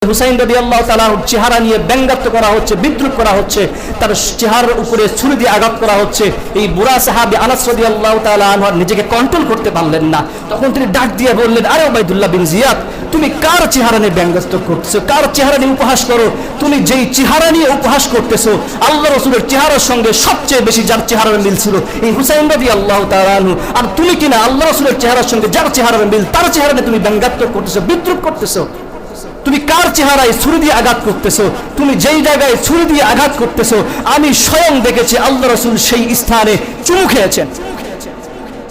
হুসাইন রাদিয়াল্লাহু তাআলা চেহারা নিয়ে ব্যঙ্গাত্ব করা হচ্ছে, বিদ্রুপ করা হচ্ছে, তার চেহারার উপরে ছুরি দিয়ে আঘাত করা হচ্ছে। এই বুড়া সাহাবী আনাস রাদিয়াল্লাহু তাআলা আনহু নিজেকে কন্ট্রোল করতে পারলেন না। তখন তিনি ডাক দিয়ে বললেন, আরে উবাইদুল্লাহ বিন জিয়াদ, তুমি কার চেহারা নিয়ে ব্যঙ্গাত্ব করতেছো, কার চেহারা নিয়ে উপহাস করো? তুমি যেই চেহারা নিয়ে উপহাস করতেছো, আল্লাহ রাসূলের চেহারার সঙ্গে সবচেয়ে বেশি যার চেহারার মিল ছিল এই হুসাইন রাদিয়াল্লাহু তাআলা আনহু, আর তুমি কিনা আল্লাহ রাসূলের চেহারার সঙ্গে যার চেহারার মিল তার চেহারা নিয়ে তুমি ব্যঙ্গাত্ব করতেছো, বিদ্রুপ করতেছো। তুমি কার চেহারায় ছুরি দিয়ে আঘাত করতেছো? তুমি যেই জায়গায় ছুরি দিয়ে আঘাত করতেছো আমি স্বয়ং দেখেছি আল্লাহ রাসূল সেই স্থানে চুমু খেয়েছেন।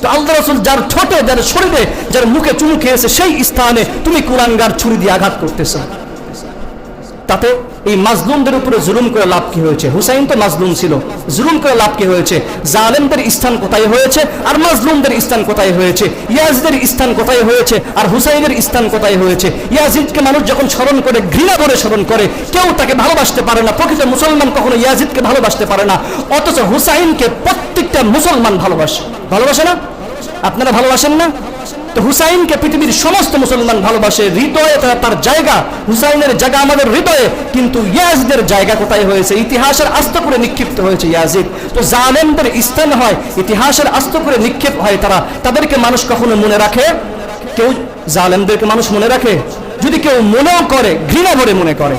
তো আল্লাহ রাসূল যার ঠোঁটে, যার শরীরে, যার মুখে চুমু খেয়েছে সেই স্থানে তুমি কুলাঙ্গার ছুরি দিয়ে আঘাত করতেছো। তাতে এই মাজলুমদের উপরে জুলুম করে লাভ কি হয়েছে? হুসাইন তো মাজলুম ছিল, জুলুম করে লাভ কি হয়েছে? জালেমদের স্থান কোথায় হয়েছে আর মাজলুমদের স্থান কোথায় হয়েছে? ইয়াজিদের স্থান কোথায় হয়েছে আর হুসাইনের স্থান কোথায় হয়েছে? ইয়াজিদকে মানুষ যখন স্মরণ করে, ঘৃণা করে স্মরণ করে, কেউ তাকে ভালোবাসতে পারে না। প্রকৃত মুসলমান কখনো ইয়াজিদকে ভালোবাসতে পারে না, অথচ হুসাইনকে প্রত্যেকটা মুসলমান ভালোবাসে। ভালোবাসে না? আপনারা ভালোবাসেন না? তো হুসাইনকে পৃথিবীর সমস্ত মুসলমান ভালোবাসে, হৃদয়ে তার জায়গা, হুসাইনের জায়গা আমাদের হৃদয়ে। কিন্তু ইয়াজিদের জায়গা কোথায় হয়েছে? ইতিহাসের আস্ত করে নিক্ষিপ্ত হয়েছে ইয়াজিদ। তো জালেমদের স্থান হয়, ইতিহাসের আস্ত করে নিক্ষেপ হয় তারা। তাদেরকে মানুষ কখনো মনে রাখে? কেউ জালেমদেরকে মানুষ মনে রাখে? যদি কেউ মনেও করে, ঘৃণা ভরে মনে করে।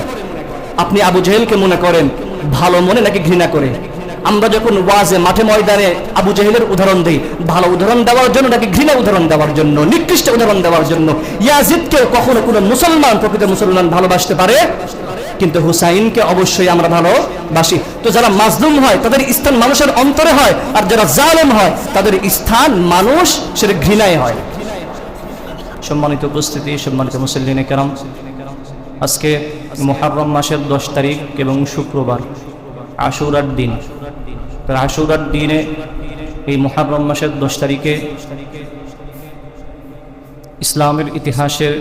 আপনি আবু জেহেলকে মনে করেন ভালো মনে নাকি ঘৃণা করে? আমরা যখন ওয়াজে, মাঠে ময়দানে আবু জেহেলের উদাহরণ দিই, ভালো উদাহরণ দেওয়ার জন্য নাকি ঘৃণা উদাহরণ দেওয়ার জন্য, নিকৃষ্ট উদাহরণ দেওয়ার জন্য? ইয়াজিদকেও কখনো কোনো মুসলমান, প্রকৃত মুসলমান ভালোবাসতে পারে, কিন্তু হুসাইনকে অবশ্যই আমরা ভালোবাসি। তো যারা মাজলুম হয় তাদের স্থান মানুষের অন্তরে হয়, আর যারা জালেম হয় তাদের স্থান মানুষ সেটা ঘৃণায় হয়। সম্মানিত উপস্থিতি, সম্মানিত মুসল্লিনে কেরাম, আজকে মুহররম মাসের 10 তারিখ এবং শুক্রবার, আশুরার দিন। তার আশুরার দিনে, এই মুহররম মাসের 10 তারিখে ইসলামের ইতিহাসের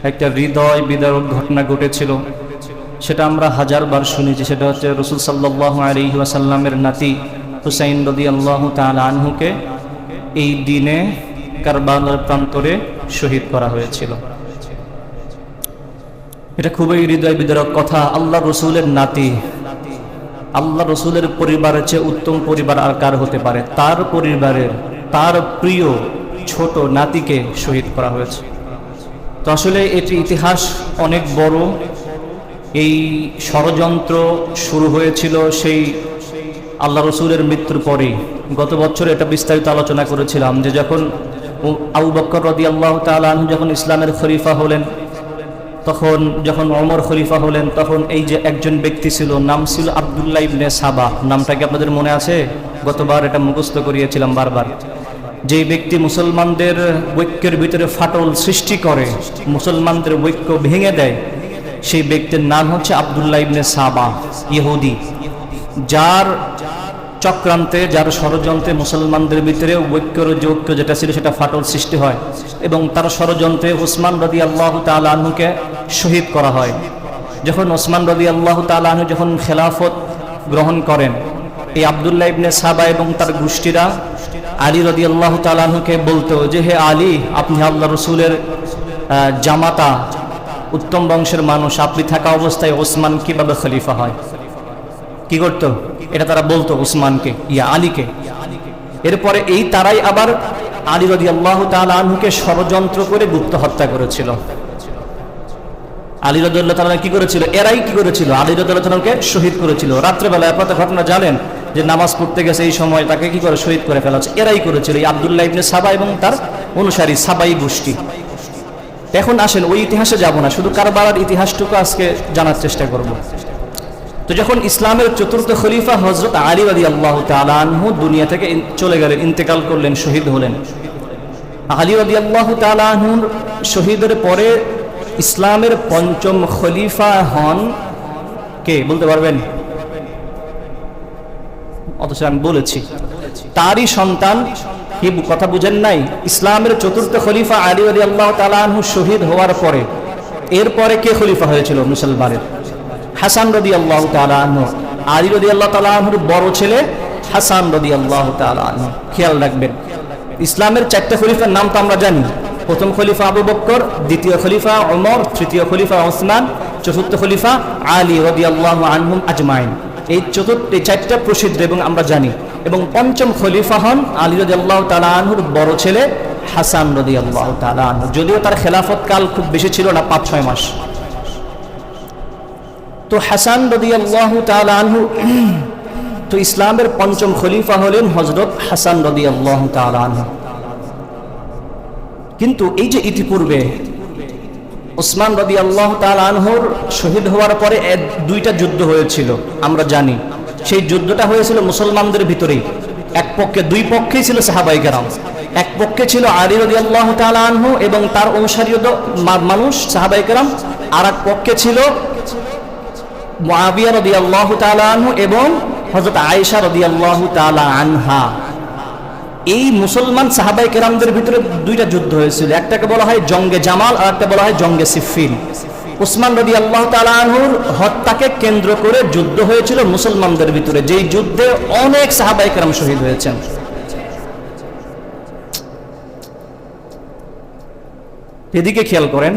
একটা হৃদয় বিদারক ঘটনা ঘটেছিল। সেটা আমরা হাজারবার শুনেছি। সেটা হচ্ছে রাসূল সাল্লাল্লাহু আলাইহি ওয়াসাল্লামের নাতি হুসাইন রাদিয়াল্লাহু তাআলা আনহুকে এই দিনে কারবালার প্রান্তরে শহীদ করা হয়েছিল। এটা খুবই হৃদয় বিদারক কথা। আল্লাহ রসুলের নাতি, আল্লাহ রসুলের পরিবারের চেয়ে উত্তম পরিবার আর কার হতে পারে? তার পরিবারের, তার প্রিয় ছোট নাতিকে শহীদ করা হয়েছে। তো আসলে এটি ইতিহাস অনেক বড়। এই ষড়যন্ত্র শুরু হয়েছিল সেই আল্লাহ রসুলের মৃত্যুর পরেই। গত বছর এটা বিস্তারিত আলোচনা করেছিলাম যে যখন আবু বকর রাদিয়াল্লাহু তাআলা আনহু যখন ইসলামের খলিফা হলেন, তখন যখন ওমর খলিফা হলেন, তখন এই যে একজন ব্যক্তি ছিল, নাম ছিল আব্দুল্লাহ ইবনে সাবা। নামটা কি আপনাদের মনে আছে? গতবার এটা মুখস্থ করিয়েছিলাম বারবার। যেই ব্যক্তি মুসলমানদের ঐক্যের ভিতরে ফাটল সৃষ্টি করে, মুসলমানদের ঐক্য ভেঙে দেয়, সেই ব্যক্তির নাম হচ্ছে আব্দুল্লাহ ইবনে সাবা, ইহুদি। যার চক্রান্তে, যার ষড়যন্ত্রে মুসলমানদের ভিতরে ঐক্যের যে ঐক্য যেটা ছিল সেটা ফাটল সৃষ্টি হয়, এবং তার ষড়যন্ত্রে ওসমান রাদিয়াল্লাহু তাআলা আনহুকে শহীদ করা হয়। যখন ওসমান রাদিয়াল্লাহু তাআলা আনহু যখন খেলাফত গ্রহণ করেন, এই আব্দুল্লাহ ইবনে সাবা এবং তার গোষ্ঠীরা আলী রাদিয়াল্লাহু তাআলা আনহুকে বলতো যে, হে আলী, আপনি আল্লাহ রসুলের জামাতা, উত্তম বংশের মানুষ, আপনি থাকা অবস্থায় ওসমান কিভাবে খলিফা হয়? কি করতো? এটা তারা বলতো ওসমানকে, আলীকে। এরপরে এই তারাই আবার আলী রাদিয়াল্লাহু তাআলা আনহুকে ষড়যন্ত্র করে গুপ্ত হত্যা করেছিল। আলী রাদিয়াল্লাহু তাআলা কি করেছিল? এরাই কি করেছিল? আলী রাদিয়াল্লাহু তাআলাকে শহীদ করেছিল। রাত্রেবেলা আপনারা ঘটনা জানেন যে নামাজ পড়তে গেছে, এই সময় তাকে কি করে শহীদ করে ফেলা হচ্ছে। এরাই করেছিল, এই আব্দুল্লাহ ইবনে সাবা এবং তার অনুসারী সাবাই গোষ্ঠী। এখন আসেন ওই ইতিহাসে যাব না, শুধু কারবালার ইতিহাসটুকু আজকে জানার চেষ্টা করব। তো যখন ইসলামের চতুর্থ খলিফা হযরত আলী রাদিয়াল্লাহু তাআলা আনহু দুনিয়া থেকে চলে গেলেন, ইন্তেকাল করলেন, শহীদ হলেন, আলী রাদিয়াল্লাহু তাআলা আনহুর শহীদের পরে ইসলামের পঞ্চম খলিফা হন কে? বলতে পারবেন? অথচ আমি বলেছি তারই সন্তান। কি কথা বুঝেন নাই? ইসলামের চতুর্থ খলিফা আলী রাদিয়াল্লাহু তাআলা আনহু শহীদ হওয়ার পরে এরপরে কে খলিফা হয়েছিল মুসলমানের? হাসান রাদিয়াল্লাহু তাআলা আনহু। আলী রাদিয়াল্লাহু তাআলা আনহুর বড় ছেলে হাসান রাদিয়াল্লাহু তাআলা আনহু। খেয়াল রাখবেন, ইসলামের 4টা খলিফার নাম তো আমরা জানি। প্রথম খলিফা আবু বকর, দ্বিতীয় খলিফা ওমর, তৃতীয় খলিফা ওসমান, চতুর্থ খলিফা আলী রাদিয়াল্লাহু আনহুম আজমাইন। এই চারটা প্রসিদ্ধ এবং আমরা জানি। এবং পঞ্চম খলিফা হন আলী রাদিয়াল্লাহু তাআলা আনহুর বড় ছেলে হাসান রাদিয়াল্লাহু তাআলা আনহু। যদিও তার খেলাফত কাল খুব বেশি ছিল না, 5-6 মাস। তো হাসান রাদিয়াল্লাহু তাআলা আনহু, তো ইসলামের পঞ্চম খলিফা হলেন হযরত হাসান রাদিয়াল্লাহু তাআলা আনহু। কিন্তু এই যে ইতিপূর্বে ওসমান রাদিয়াল্লাহু তাআলা আনহুর শহীদ হওয়ার পরে দুইটা যুদ্ধ হয়েছিল আমরা জানি। সেই যুদ্ধটা হয়েছিল মুসলমানদের ভিতরেই। এক পক্ষে, দুই পক্ষেই ছিল সাহাবায়ে কেরাম। এক পক্ষে ছিল আলী রাদিয়াল্লাহু তাআলা আনহু এবং তার অনুসারী মানুষ সাহাবায়ে কেরাম, আর এক পক্ষে ছিল মুআবিয়া রাদিয়াল্লাহু তাআলা আনহু এবং হযরত আয়েশা রাদিয়াল্লাহু তাআলা আনহা। এই মুসলমান সাহাবায়ে কেরামদের ভিতরে দুইটা যুদ্ধ হয়েছিল। একটাকে বলা হয় জঙ্গে জামাল, আর একটা বলা হয় জঙ্গে সিফফিন। উসমান রাদিয়াল্লাহু তাআলা আনহুর হত্যাকে কেন্দ্র করে যুদ্ধ হয়েছিল মুসলমানদের ভিতরে, যেই যুদ্ধে অনেক সাহাবায়ে কেরাম শহীদ হয়েছেন। এদিকে খেয়াল করেন।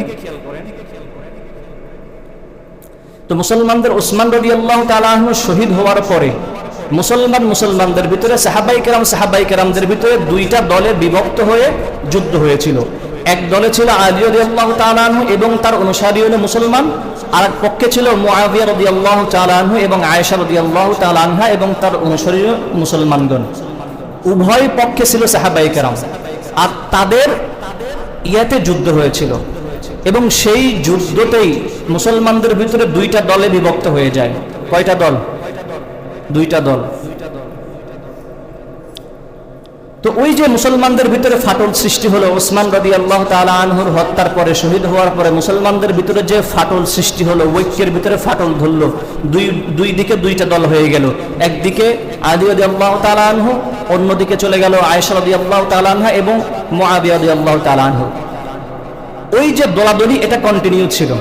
তো মুসলমানদের রাদিয়াল্লাহু তাআলা আনহু শহীদ হওয়ার পরে মুসলমানদের ভিতরে সাহাবায়ে কেরামদের ভিতরে দুইটা দলে বিভক্ত হয়ে যুদ্ধ হয়েছিল। এক দলে ছিল আলী রাদিয়াল্লাহু তাআলা আনহু এবং তার অনুসারী হলো মুসলমান, আর এক পক্ষে ছিল মুআবিয়া রাদিয়াল্লাহু তাআলা আনহু এবং আয়েশা রাদিয়াল্লাহু তাআলা আনহা এবং তার অনুসারী মুসলমানগণ। উভয় পক্ষে ছিল সাহাবায়ে কেরাম, আর তাদের ইয়াতে যুদ্ধ হয়েছিল। এবং সেই যুদ্ধতেই মুসলমানদের ভিতরে দুইটা দলে বিভক্ত হয়ে যায়। কয়টা দল? দুইটা দল। তো ওই যে মুসলমানদের ভিতরে ফাটল সৃষ্টি হলো ওসমান রাদিয়াল্লাহু তাআলা আনহুর হত্যার পরে, শহীদ হওয়ার পরে মুসলমানদের ভিতরে যে ফাটল সৃষ্টি হলো, ঐক্যের ভিতরে ফাটল ধরলো। দুই দিকে দুইটা দল হয়ে গেল। একদিকে আলী রাদিয়াল্লাহু তাআলা আনহু, অন্যদিকে চলে গেল আয়েশা রাদিয়াল্লাহু তাআলা আনহা এবং মুআবিয়া রাদিয়াল্লাহু তাআলা আনহু। ওই যে দলাদলি, এটা কন্টিনিউ ছিল।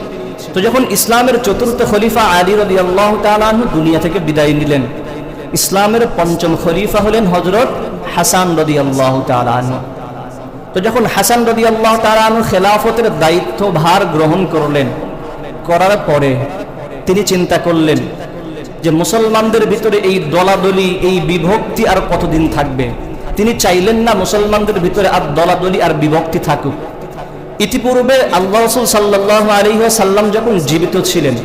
তো যখন ইসলামের চতুর্থ খলিফা আলী রাদিয়াল্লাহু তাআলা আনহু দুনিয়া থেকে বিদায় নিলেন, ইসলামের পঞ্চম খলিফা হলেন হযরত হাসান রাদিয়াল্লাহু তাআলা আনহু। তো যখন হাসান রাদিয়াল্লাহু তাআলা আনহু খেলাফতের দায়িত্বভার গ্রহণ করলেন, করার পরে তিনি চিন্তা করলেন যে মুসলমানদের ভিতরে এই দলাদলি, এই বিভক্তি আর কতদিন থাকবে। তিনি চাইলেন না মুসলমানদের ভিতরে আর দলাদলি আর বিভক্তি থাকুক। ইতিপূর্বে আল্লাহ রাসূল সাল্লাল্লাহু আলাইহি ওয়াসাল্লাম যখন জীবিত ছিলেন,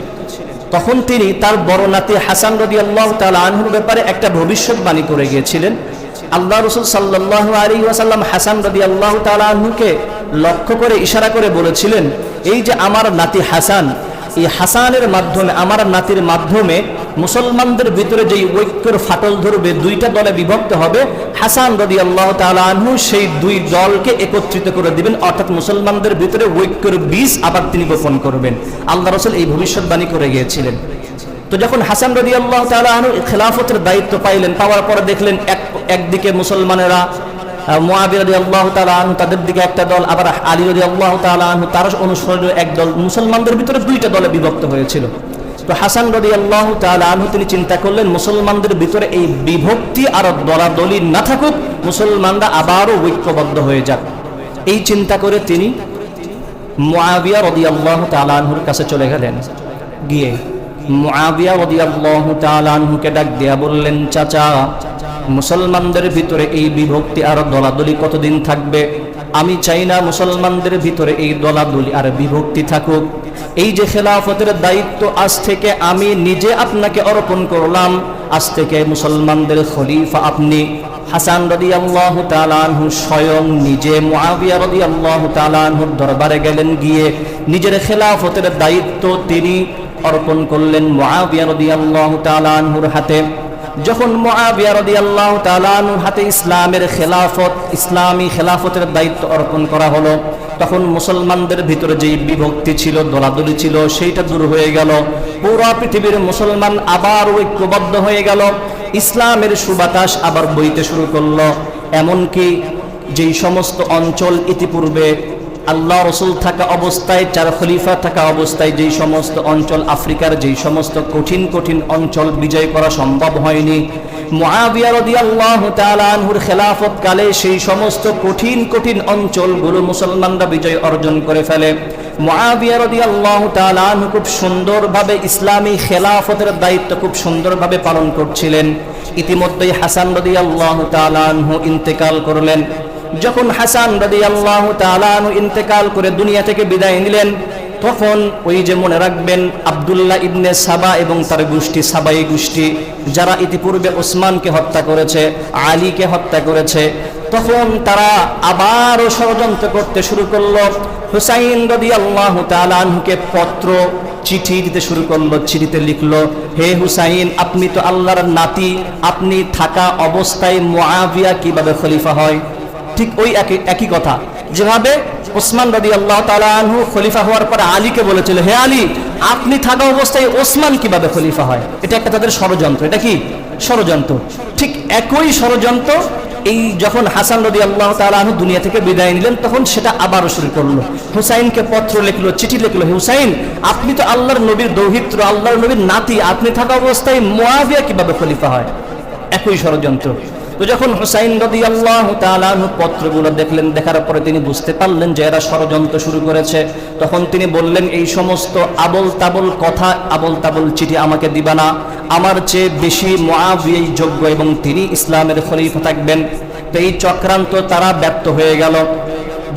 তখন তিনি তার বড় নাতি হাসান রাদিয়াল্লাহু তাআলা আনহুর ব্যাপারে একটা ভবিষ্যৎবাণী করে গিয়েছিলেন। আল্লাহ রাসূল সাল্লাল্লাহু আলাইহি ওয়াসাল্লাম হাসান রাদিয়াল্লাহু তাআলা আনহুকে লক্ষ্য করে ইশারা করে বলেছিলেন, এই যে আমার নাতি হাসান, এই হাসানের মাধ্যমে, আমার নাতির মাধ্যমে মুসলমানদের ভিতরে যেই ঐক্যের ফাটল ধরবে, দুইটা দলে বিভক্ত হবে, হাসান রাদিয়াল্লাহু তাআলা আনহু সেই দুই দলকে একত্রিত করে দিবেন, অর্থাৎ মুসলমানদের ভিতরে ঐক্যের বীজ আবার তিনি বপন করবেন। আল্লাহ রাসূল এই ভবিষ্যৎবাণী করে গিয়েছিলেন। তো যখন হাসান রাদিয়াল্লাহু তাআলা আনহু খেলাফতের দায়িত্ব পাইলেন, পাওয়ার পরে দেখলেন একদিকে মুসলমানেরা মুআবিয়া রাদিয়াল্লাহু তাআলা আনহু তাদের দিকে একটা দল, আবার আলী রাদিয়াল্লাহু তাআলা আনহু তার অনুসারী এক দল, মুসলমানদের ভিতরে দুইটা দলে বিভক্ত হয়েছিল। তো হাসান রাদিয়াল্লাহু তাআলা আনহু তিনি চিন্তা করলেন মুসলমানদের ভিতরে এই বিভক্তি আর দলাদলি না থাকুক, মুসলমানরা আবারও ঐক্যবদ্ধ হয়ে যাক। এই চিন্তা করে তিনি মুআবিয়া রাদিয়াল্লাহু তাআলা আনহুর কাছে চলে গেলেন। গিয়ে মুআবিয়া রাদিয়াল্লাহু তাআলা আনহুকে ডাক দিয়া বললেন, চাচা, মুসলমানদের ভিতরে এই বিভক্তি আর দলাদলি কতদিন থাকবে? আমি চাই না মুসলমানদের ভিতরে এই দলাদলি আর বিভক্তি থাকুক। এই যে খেলাফতের দায়িত্ব আজ থেকে আমি নিজে আপনাকে অর্পণ করলাম, আজ থেকে মুসলমানদের খলিফা আপনি। হাসান রাদিয়াল্লাহু তাআলা আনহু স্বয়ং নিজে মুআবিয়া রাদিয়াল্লাহু তাআলা আনহুর দরবারে গেলেন, গিয়ে নিজের খেলাফতের দায়িত্ব তিনি অর্পণ করলেন মুআবিয়া রাদিয়াল্লাহু তাআলা আনহুর হাতে। যখন মুআবিয়া রাদিয়াল্লাহু তাআলা আনহুর হাতে ইসলামী খেলাফতের দায়িত্ব অর্পণ করা হলো, তখন মুসলমানদের ভিতরে যেই বিভক্তি ছিল, দলাদলি ছিল, সেইটা দূর হয়ে গেল। পুরো পৃথিবীর মুসলমান আবার ঐক্যবদ্ধ হয়ে গেল। ইসলামের সুবাতাস আবার বইতে শুরু করলো। এমনকি যেই সমস্ত অঞ্চল ইতিপূর্বে আল্লাহ রাসূল থাকা অবস্থায়, চার খলিফা থাকা অবস্থায় যেই সমস্ত অঞ্চল, আফ্রিকার যেই সমস্ত কঠিন কঠিন অঞ্চল বিজয় করা সম্ভব হয়নি, মুআবিয়া রাদিয়াল্লাহু তাআলা আনহুর খেলাফত কালে সেই সমস্ত কঠিন কঠিন অঞ্চলগুলো মুসলমানরা বিজয় অর্জন করে ফেলে। মুআবিয়া রাদিয়াল্লাহু তাআলা আনহু খুব সুন্দরভাবে ইসলামী খেলাফতের দায়িত্ব খুব সুন্দরভাবে পালন করছিলেন। ইতিমধ্যেই হাসান রাদিয়াল্লাহু তাআলা আনহু ইন্তেকাল করলেন। যখন হাসান রাদিয়াল্লাহু তাআলা আনহু ইন্তেকাল করে দুনিয়া থেকে বিদায় নিলেন, তখন ওই যে মনে রাখবেন আব্দুল্লাহ ইবনে সাবা এবং তার গোষ্ঠী, সাবাই গোষ্ঠী, যারা ইতিপূর্বে ওসমানকে হত্যা করেছে, আলীকে হত্যা করেছে, তখন তারা আবারও ষড়যন্ত্র করতে শুরু করলো। হুসাইন রাদিয়াল্লাহু তাআলা আনহুকে পত্র, চিঠি দিতে শুরু করলো। চিঠিতে লিখলো, হে হুসাইন, আপনি তো আল্লাহর নাতি, আপনি থাকা অবস্থায় মুআবিয়া কিভাবে খলিফা হয়? ঠিক ওই একই কথা যেভাবে ওসমান রাদিয়াল্লাহু তাআলা আনহু খলিফা হওয়ার পর আলীকে বলেছিল, হে আলী, আপনি থাকা অবস্থায় ওসমান কিভাবে খলিফা হয়? এটা একটা তাদের ষড়যন্ত্র। এটা কি ষড়যন্ত্র? ঠিক একই ষড়যন্ত্র এই যখন হাসান রাদিয়াল্লাহু তাআলা আনহু দুনিয়া থেকে বিদায় নিলেন, তখন সেটা আবারও শুরু করলো। হুসাইনকে পত্র লিখলো, চিঠি লিখলো, হে হুসাইন, আপনি তো আল্লাহর নবীর দৌহিত্র, আল্লাহর নবীর নাতি, আপনি থাকা অবস্থায় মুআবিয়া কিভাবে খলিফা হয়? একই ষড়যন্ত্র। তো যখন হুসাইন রাদিয়াল্লাহু তাআলা আনহু পত্রগুলো দেখলেন, দেখার পরে তিনি বুঝতে পারলেন যে এরা ষড়যন্ত্র শুরু করেছে। তখন তিনি বললেন, এই সমস্ত আবল তাবল কথা, আবল তাবল চিঠি আমাকে দিবা না, আমার চেয়ে বেশি মুআবিয়াই যোগ্য এবং তিনি ইসলামের খলিফা থাকবেন। তো এই চক্রান্ত তারা ব্যর্থ হয়ে গেল।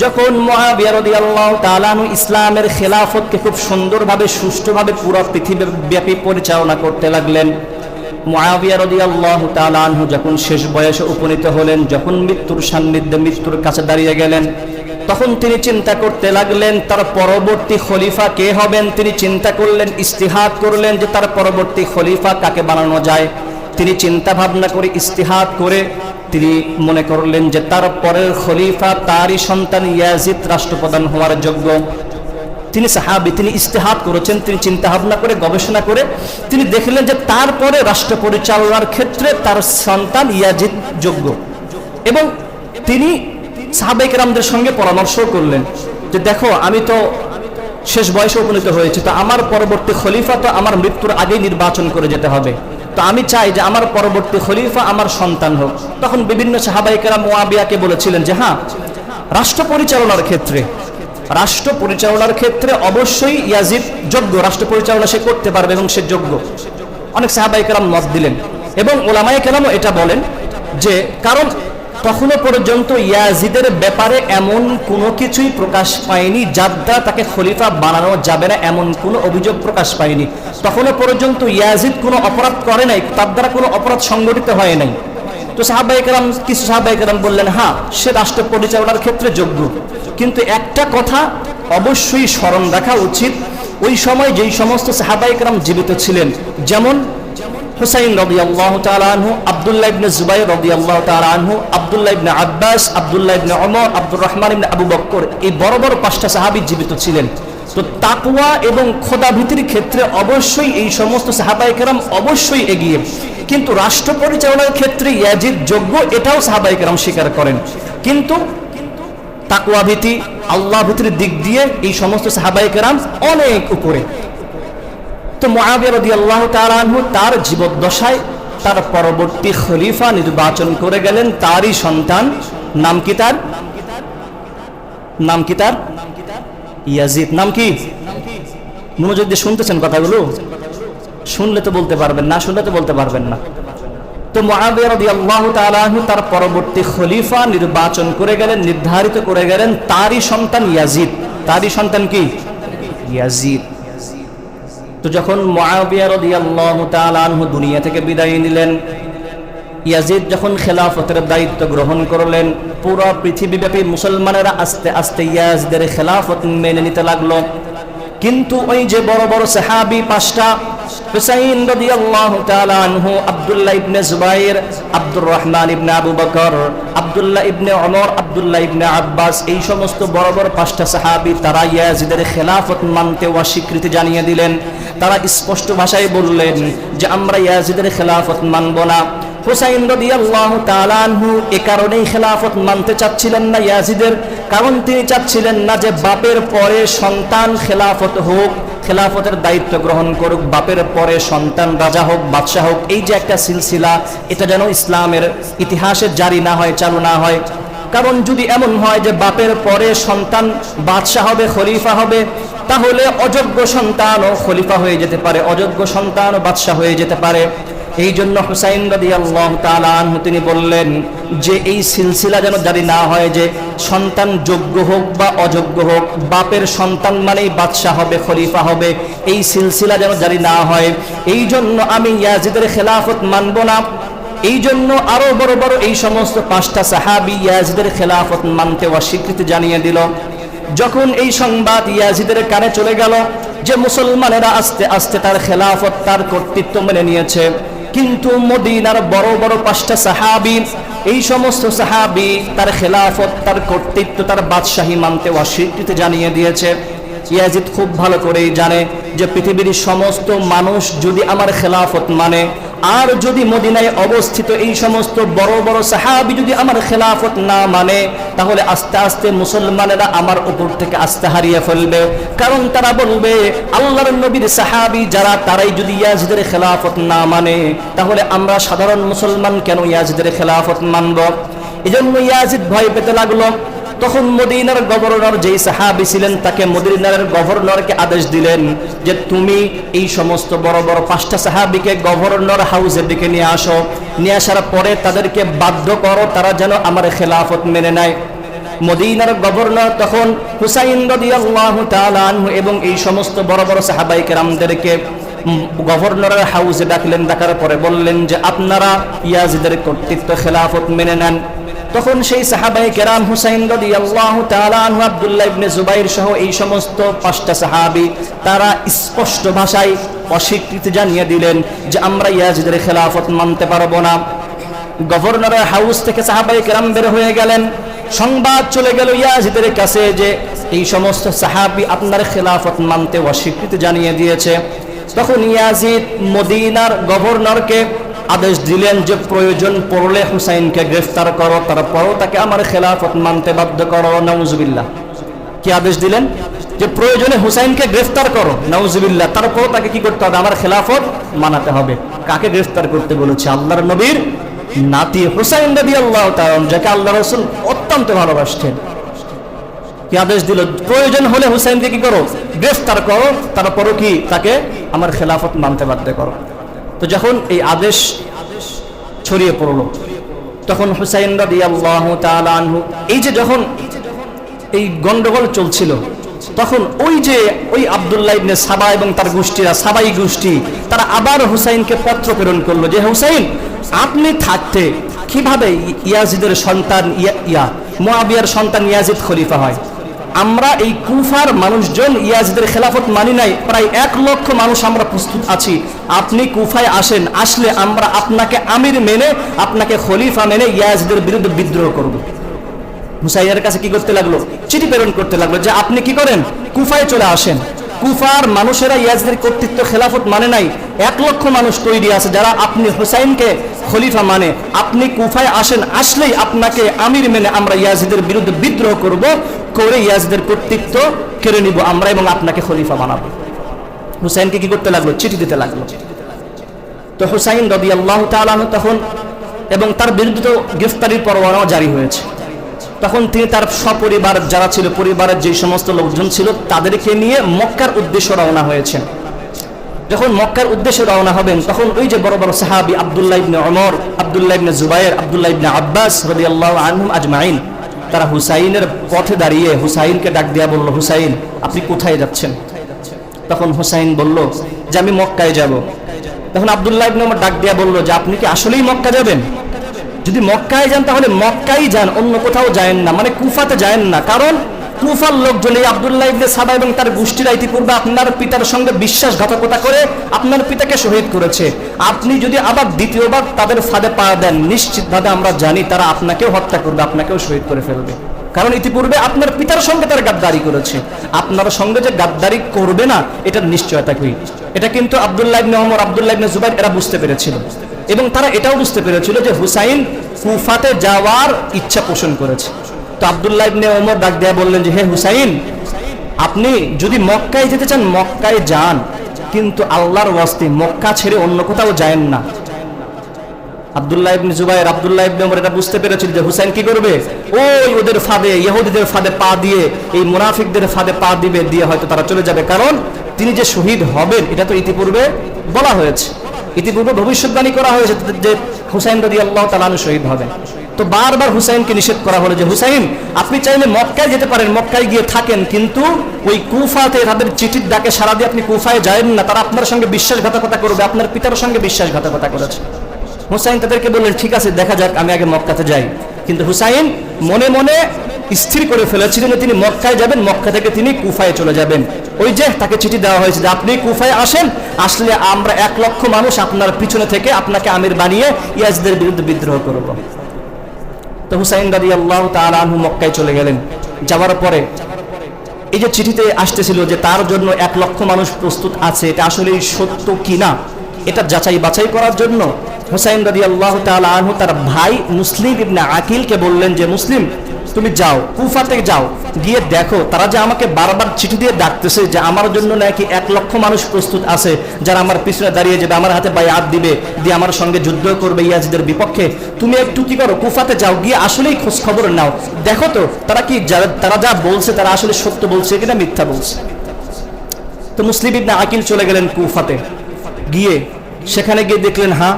যখন মুআবিয়া রাদিয়াল্লাহু তাআলা আনহু ইসলামের খেলাফতকে খুব সুন্দরভাবে, সুষ্ঠুভাবে পুরো পৃথিবীব্যাপী পরিচালনা করতে লাগলেন, মুআবিয়া রাদিয়াল্লাহু তাআলা আনহু যখন শেষ বয়সে উপনীত হলেন, যখন মৃত্যুর সান্নিধ্যে, মৃত্যুর কাছে দাঁড়িয়ে গেলেন, তখন তিনি চিন্তা করতে লাগলেন তার পরবর্তী খলিফা কে হবেন। তিনি চিন্তা করলেন, ইস্তিহাদ করলেন যে তার পরবর্তী খলিফা কাকে বানানো যায়। তিনি চিন্তা ভাবনা করে, ইস্তিহাদ করে তিনি মনে করলেন যে তার পরের খলিফা তারই সন্তান ইয়াজিদ রাষ্ট্রপ্রধান হওয়ার যোগ্য। তিনি সাহাবী, তিনি ইস্তেহাদ করেছেন, তিনি চিন্তা ভাবনা করে, গবেষণা করে তিনি দেখলেন যে তারপরে রাষ্ট্র পরিচালনার ক্ষেত্রে তার সন্তান ইয়াজিদ যোগ্য। এবং তিনি সাহাবায়ে কেরামদের সঙ্গে পরামর্শ করলেন যে দেখো, আমি তো শেষ বয়সে উপনীত হয়েছি, তো আমার পরবর্তী খলিফা তো আমার মৃত্যুর আগেই নির্বাচন করে যেতে হবে। তো আমি চাই যে আমার পরবর্তী খলিফা আমার সন্তান হোক। তখন বিভিন্ন সাহাবায়ে কেরাম মুআবিয়াকে বলেছিলেন যে হ্যাঁ, রাষ্ট্র পরিচালনার ক্ষেত্রে অবশ্যই ইয়াজিদ যোগ্য, রাষ্ট্র পরিচালনা সে করতে পারবে এবং সে যোগ্য। অনেক সাহাবায়ে কেরাম মত দিলেন এবং ওলামায়ে কেরামও এটা বলেন যে কারণ তখনও পর্যন্ত ইয়াজিদের ব্যাপারে এমন কোনো কিছুই প্রকাশ পায়নি যার দ্বারা তাকে খলিফা বানানো যাবে না, এমন কোনো অভিযোগ প্রকাশ পায়নি। তখনও পর্যন্ত ইয়াজিদ কোনো অপরাধ করে নাই, তার দ্বারা কোনো অপরাধ সংগঠিত হয় নাই। তো কিছু সাহাবায়ে কেরাম বললেন হ্যাঁ, সে রাষ্ট্র পরিচালনার ক্ষেত্রে যোগ্য। কিন্তু একটা কথা অবশ্যই স্মরণ রাখা উচিত, ওই সময় যেই সমস্ত সাহাবায়ে কেরাম জীবিত ছিলেন, যেমন হুসাইন রাদিয়াল্লাহু তাআলা আনহু, আব্দুল্লাহ ইবনে জুবাইর রাদিয়াল্লাহু তাআলা আনহু, আব্দুল্লাহ ইবনে আব্বাস, আব্দুল্লাহ ইবনে ওমর, আব্দুর রহমান ইবনে আবু বকর, এই বড় বড় 5টা সাহাবী জীবিত ছিলেন। তো তাকওয়া এবং খোদাভীতির ক্ষেত্রে অবশ্যই এই সমস্ত সাহাবায়ে কেরাম অবশ্যই এগিয়ে। কিন্তু রাষ্ট্র পরিচালনার ক্ষেত্রে ইয়াজিদ যোগ্য, এটাও সাহাবায়ে কেরাম স্বীকার করেন। কিন্তু তাকওয়া ভীতি, আল্লাহ ভীতির দিক দিয়ে এই সমস্ত সাহাবায়ে কেরাম অনেক উপরে। তো মুআবিয়া রাদিয়াল্লাহু তাআলা আনহু তার জীবদ্দশায় তার পরবর্তী খলিফা নির্বাচন করে গেলেন, তারই সন্তান। নাম কি তার? ইয়াজিদ। নাম কি? মনোযোগ দিয়ে শুনতেছেন কথাগুলো? শুনলে তো বলতে পারবেন, না শুনলে তো বলতে পারবেন না। তো মুআবিয়া রাদিয়াল্লাহু তাআলা আনহু তার পরবর্তী খলিফা নির্বাচন করে গেলেন, নির্ধারিত করে গেলেন তারই সন্তান ইয়াজিদ। তারই সন্তান কি? ইয়াজিদ। তো যখন মুআবিয়া রাদিয়াল্লাহু তাআলা আনহু দুনিয়া থেকে বিদায় নিলেন, ইয়াজিদ যখন খেলাফতের দায়িত্ব গ্রহণ করলেন, পুরো পৃথিবীব্যাপী মুসলমানেরা আস্তে আস্তে ইয়াজিদের খেলাফত মেনে নিতে লাগলো। কিন্তু ওই যে বড় বড় সাহাবী 5টা, হুসাইন রাদিয়াল্লাহু তাআলা আনহু, আব্দুল্লাহ ইবনে জুবাইর, আব্দুর রহমান ইবনে আবু বকর, আব্দুল্লাহ ইবনে ওমর, আব্দুল্লাহ ইবনে আব্বাস, এই সমস্ত বড় বড় 5টা সাহাবী তারা ইয়াজিদের খেলাফত মানতে অস্বীকৃতি জানিয়ে দিলেন। তারা স্পষ্ট ভাষায় বললেন যে আমরা ইয়াজিদের খেলাফত মানব না। হুসাইন রাদিয়াল্লাহু তাআলা আনহু এ কারণেই খেলাফত মানতে চাচ্ছিলেন না ইয়াজিদের, কারণ তিনি চাচ্ছিলেন না যে বাপের পরে সন্তান খেলাফত হোক, খেলাফতের দায়িত্ব গ্রহণ করুক, বাপের পরে সন্তান রাজা হোক, বাদশাহ হোক, এই যে একটা সিলসিলা, এটা যেন ইসলামের ইতিহাসে জারি না হয়, চালু না হয়। কারণ যদি এমন হয় যে বাপের পরে সন্তান বাদশাহ হবে, খলিফা হবে, তাহলে অযোগ্য সন্তানও খলিফা হয়ে যেতে পারে, অযোগ্য সন্তানও বাদশাহ হয়ে যেতে পারে। এই জন্য হুসাইন রাদিয়াল্লাহু তাআলা আনহু তিনি বললেন যে এই সিলসিলা যেন জারি না হয় যে সন্তান যোগ্য হোক বা অযোগ্য হোক, বাপের সন্তান মানেই বাদশাহ হবে, খলিফা হবে, এই সিলসিলা যেন জারি না হয়। এই জন্য আমি ইয়াজিদের খেলাফত মানব না। এই জন্য আরো বড় বড় এই সমস্ত 5টা সাহাবী ইয়াজিদের খেলাফত মানতে অস্বীকৃতি জানিয়ে দিল। যখন এই সংবাদ ইয়াজিদের কানে চলে গেল যে মুসলমানেরা আস্তে আস্তে তার খেলাফত, তার কর্তৃত্ব মেনে নিয়েছে, কিন্তু মদিনার বড় বড় 5টা সাহাবী, এই সমস্ত সাহাবী তার খেলাফত, তার কর্তৃত্ব, তার বাদশাহী মানতে অস্বীকৃতি জানিয়ে দিয়েছে। ইয়াজিদ খুব ভালো করেই জানে যে পৃথিবীর সমস্ত মানুষ যদি আমার খেলাফত মানে, আর যদি মদিনায় অবস্থিত এই সমস্ত বড় বড় সাহাবী যদি আমার খেলাফত না মানে, তাহলে আস্তে আস্তে মুসলমানেরা আমার উপর থেকে আস্থা হারিয়ে ফেলবে। কারণ তারা বলবে আল্লাহর নবীর সাহাবী যারা, তারাই যদি ইয়াজিদের খেলাফত না মানে, তাহলে আমরা সাধারণ মুসলমান কেন ইয়াজিদের খেলাফত মানব? এজন্য ইয়াজিদ ভয় পেতে লাগলো। তখন মদিনার গভর্নর যেই সাহাবী ছিলেন, তাকে মদিনার গভর্নরকে আদেশ দিলেন যে তুমি এই সমস্ত বড় বড় 5টা সাহাবীকে গভর্নর হাউসের দিকে নিয়ে আসো, নিয়ে আসার পরে তাদেরকে বাধ্য করো তারা যেন আমার খেলাফত মেনে নেয়। মদিনার গভর্নর তখন হুসাইন রাদিয়াল্লাহু তাআলা আনহু এবং এই সমস্ত বড় বড় সাহাবায়ে কেরামদেরকে গভর্নরের হাউসে ডাকলেন। ডাকার পরে বললেন যে আপনারা ইয়াজিদের কর্তৃত্ব, খেলাফত মেনে নেন। তখন সেই সাহাবায়ে কেরাম হুসাইন রাদিয়াল্লাহু তাআলা আনহু, আব্দুল্লাহ ইবনে জুবাইর সহ এই সমস্ত 5টা সাহাবী তারা স্পষ্ট ভাষায় অস্বীকৃতি জানিয়ে দিলেন যে আমরা ইয়াজিদের খেলাফত মানতে পারবো না। গভর্নরের হাউস থেকে সাহাবায়ে কেরাম বের হয়ে গেলেন। সংবাদ চলে গেল ইয়াজিদের কাছে যে এই সমস্ত সাহাবী আপনার খেলাফত মানতে অস্বীকৃতি জানিয়ে দিয়েছে। তখন ইয়াজিদ মদিনার গভর্নরকে আদেশ দিলেন যে প্রয়োজন পড়লে হুসাইনকে গ্রেফতার করো, তারপরও তাকে আমার খেলাফত মানতে বাধ্য করো। নাউজুবিল্লাহ। কি আদেশ দিলেন? যে প্রয়োজনে হুসাইনকে গ্রেফতার করো, নাউজুবিল্লাহ, তারপরও তাকে কি করতে হবে? আমার খেলাফত মানাতে হবে। কাকে গ্রেফতার করতে বলেছে? আল্লাহর নবীর নাতি হুসাইন রাদিয়াল্লাহু তাআলা, যাকে আল্লাহ রাসূল অত্যন্ত ভালোবাসতেন। কি আদেশ দিল? প্রয়োজন হলে হুসাইনকে কি করো? গ্রেফতার করো, তারপরও কি তাকে আমার খেলাফত মানতে বাধ্য করো। তো যখন এই আদেশ ছড়িয়ে পড়ল, তখন হুসাইন রাদিয়াল্লাহু তাআলা আনহু, এই যে যখন এই গন্ডগোল চলছিল, তখন ওই আব্দুল্লাহ ইবনে সাবা এবং তার গোষ্ঠীরা, সাবাই গোষ্ঠী, তারা আবার হুসাইনকে পত্র প্রেরণ করলো যে হুসাইন, আপনি থাকতে কিভাবে ইয়াজিদের সন্তান মুআবিয়ার সন্তান ইয়াজিদ খলিফা হয়? আমরা এই কুফার মানুষজন ইয়াজিদের খেলাফত মানি নাই, প্রায় 1 লক্ষ মানুষ আমরা প্রস্তুত আছি। আপনি কুফায় আসেন, আসলে আমরা আপনাকে আমির মেনে, আপনাকে খলিফা মেনে ইয়াজিদের বিরুদ্ধে বিদ্রোহ করব। হুসাইনের কাছে কি করতে লাগলো? চিঠি প্রেরণ করতে লাগলো যে আপনি কি করেন, কুফায় চলে আসেন। কুফার মানুষেরা ইয়াজিদের কর্তৃত্ব, খেলাফত মানে নাই। 1 লক্ষ মানুষ তৈরি আছে যারা আপনি হুসাইনকে খলিফা মানে, আপনি কুফায় আসেন, আসলেই আপনাকে আমির মেনে আমরা ইয়াজিদের বিরুদ্ধে বিদ্রোহ করব, করে ইয়াজিদের কর্তৃত্ব কেড়ে নিব আমরা এবং আপনাকে খলিফা বানাবো। হুসাইনকে কি করতে লাগলো? চিঠি দিতে লাগলো। তো হুসাইন রাদিয়াল্লাহু তাআলা তখন, এবং তার বিরুদ্ধে তো গ্রেফতারির পরোয়ানাও জারি হয়েছে, তখন তিনি তার সপরিবার যারা ছিল, পরিবারের যে সমস্ত লোকজন ছিল, তাদেরকে নিয়ে মক্কার উদ্দেশ্যে রওনা হয়েছেন। যখন মক্কার উদ্দেশ্যে রওনা হবেন, তখন ওই যে বড় বড় সাহাবী আব্দুল্লাহ ইবনে ওমর, আব্দুল্লাহ ইবনে জুবাইর, আব্দুল্লাহ ইবনে আব্বাস রাদিয়াল্লাহু আনহুম আজমাইন, তারা হুসাইনের পথে দাঁড়িয়ে হুসাইনকে ডাক দিয়া বলল, হুসাইন আপনি কোথায় যাচ্ছেন? তখন হুসাইন বলল যে আমি মক্কায় যাব। তখন আব্দুল্লাহ ইবনে ওমর ডাক দিয়া বলল যে আপনি কি আসলেই মক্কা যাবেন? যদি মক্কায় যান তাহলে মক্কাই যান, অন্য কোথাও যায়েন না, মানে কুফাতে যায়েন না। কারণ কুফার লোকজন এই আব্দুল্লাহ ইবনে সাবা এবং তার গোষ্ঠীরা ইতিপূর্বে আপনার পিতার সঙ্গে বিশ্বাসঘাতকতা করে আপনার পিতাকে শহীদ করেছে। আপনি যদি আবার দ্বিতীয়বার তাদের ফাঁদে পা দেন, নিশ্চিতভাবে আমরা জানি তারা আপনাকেও হত্যা করবে, আপনাকেও শহীদ করে ফেলবে। কারণ ইতিপূর্বে আপনার পিতার সঙ্গে তারা গাদ্দারি করেছে, আপনার সঙ্গে যে গাদ্দারি করবে না এটার নিশ্চয়তা কি? এটা কিন্তু আব্দুল্লাহ ইবনে ওমর, আব্দুল্লাহ ইবনে জুবাইর এরা বুঝতে পেরেছিল, এবং তারা এটাও বুঝতে পেরেছিল যে হুসাইন কুফাতে যাওয়ার ইচ্ছা পোষণ করেছে। তো আব্দুল্লাহ ইবনে ওমর ডাক দেয়া বললেন যে হে হুসাইন, আপনি যদি মক্কায় যেতে চান মক্কায় যান, কিন্তু আল্লাহর ওয়াস্তে মক্কা ছেড়ে অন্য কোথাও যায়েন না। আব্দুল্লাহ ইবনে জুবাইর, আব্দুল্লাহ ইবনে ওমর এটা বুঝতে পেরেছিল যে হুসাইন কি করবে, ওই ওদের ফাঁদে, ইহুদিদের ফাঁদে পা দিয়ে, এই মুনাফিকদের ফাঁদে পা দিবে, দিয়ে হয়তো তারা চলে যাবে। কারণ তিনি যে শহীদ হবেন এটা তো ইতিপূর্বে বলা হয়েছে, ইতিপূর্বে ভবিষ্যৎবাণী করা হয়েছে যে হুসাইন রাদিয়াল্লাহু তাআলা আনহু শহীদ হবেন। তো বারবার হুসাইনকে নিষেধ করা হলো যে হুসাইন আপনি চাইলে মক্কায় যেতে পারেন, মক্কায় গিয়ে থাকেন, কিন্তু ওই কুফাতে তাদের চিঠির ডাকে সাড়া দিয়ে আপনি কুফায় যাবেন না, তারা আপনার সঙ্গে বিশ্বাসঘাতকতা করবে, আপনার পিতার সঙ্গে বিশ্বাসঘাতকতা করেছে। হুসাইন তাদেরকে বললেন ঠিক আছে দেখা যাক, আমি আগে মক্কাতে যাই। কিন্তু হুসাইন মনে মনে স্থির করে ফেলেছিলেন তিনি মক্কায় যাবেন, মক্কা থেকে তিনি কুফায় চলে যাবেন। ওই যে তাকে চিঠি দেওয়া হয়েছে যে আপনি কুফায় আসেন, আসলে আমরা 1 লক্ষ মানুষ আপনার পিছনে থেকে আপনাকে আমির বানিয়ে ইয়াজিদের বিরুদ্ধে বিদ্রোহ করব। তো হুসাইন রাদিয়াল্লাহু তাআলা আনহু মক্কায় চলে গেলেন। যাওয়ার পরে এই যে চিঠিতে আসতেছিল যে তার জন্য 1 লক্ষ মানুষ প্রস্তুত আছে, এটা আসলে সত্য কিনা এটা যাচাই বাছাই করার জন্য হুসাইন রাদিয়াল্লাহু তাআলা আনহু তার ভাই মুসলিম ইবনে আকিলকে বললেন যে মুসলিম তুমি যাও, কুফাতে যাও, গিয়ে দেখো তারা যে আমাকে বারবার চিঠি দিয়ে ডাকতেছে যে আমার জন্য নাকি 1 লক্ষ মানুষ প্রস্তুত আছে যারা আমার পিছনে দাঁড়িয়ে যাবে, আমার হাতে বায়াত দিবে, দিয়ে আমার সঙ্গে যুদ্ধ করবে ইয়াজিদের বিপক্ষে। তুমি একটু কি করো, কুফাতে যাও, গিয়ে আসলেই খোঁজ খবর নাও, দেখো তো তারা কি, তারা যা বলছে তারা আসলে সত্য বলছে কিনা মিথ্যা বলছে। তো মুসলিম ইবনে আকিল চলে গেলেন কুফাতে, গিয়ে সেখানে গিয়ে দেখলেন হ্যাঁ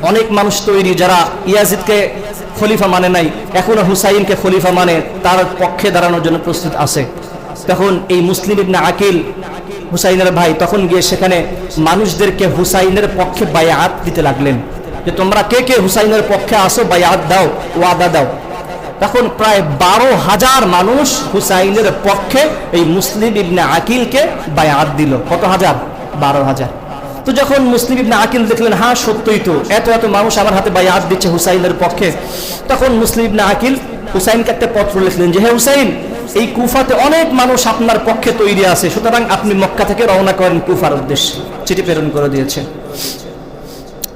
অনেক মানুষ তৈরি যারা ইয়াজিদকে খলিফা মানে নাই, এখনো হুসাইনকে খলিফা মানে, তার পক্ষে দাঁড়ানোর জন্য প্রস্তুত আছে। তখন এই মুসলিম ইবনে আকিল হুসাইনের ভাই তখন গিয়ে সেখানে মানুষদেরকে হুসাইনের পক্ষে বায়াত দিতে লাগলেন যে তোমরা কে কে হুসাইনের পক্ষে আসো, বায়াত দাও, ওয়াদা দাও। তখন প্রায় 12,000 মানুষ হুসাইনের পক্ষে এই মুসলিম ইবনে আকিলকে বায়াত দিল। কত হাজার? 12,000। তো যখন মুসলিম ইবনে আকিল দেখলেন হ্যাঁ সত্যই তো, এত এত মানুষ আমার হাতে বায়াত দিচ্ছে হুসাইনের পক্ষে, তখন মুসলিম ইবনে আকিল হুসাইনকে একটা পত্র লিখলেন যে হে হুসাইন, এই কুফাতে অনেক মানুষ আপনার পক্ষে তৈরি আছে, সুতরাং আপনি মক্কা থেকে রওনা করেন কুফার উদ্দেশ্যে। চিঠি প্রেরণ করে দিয়েছে।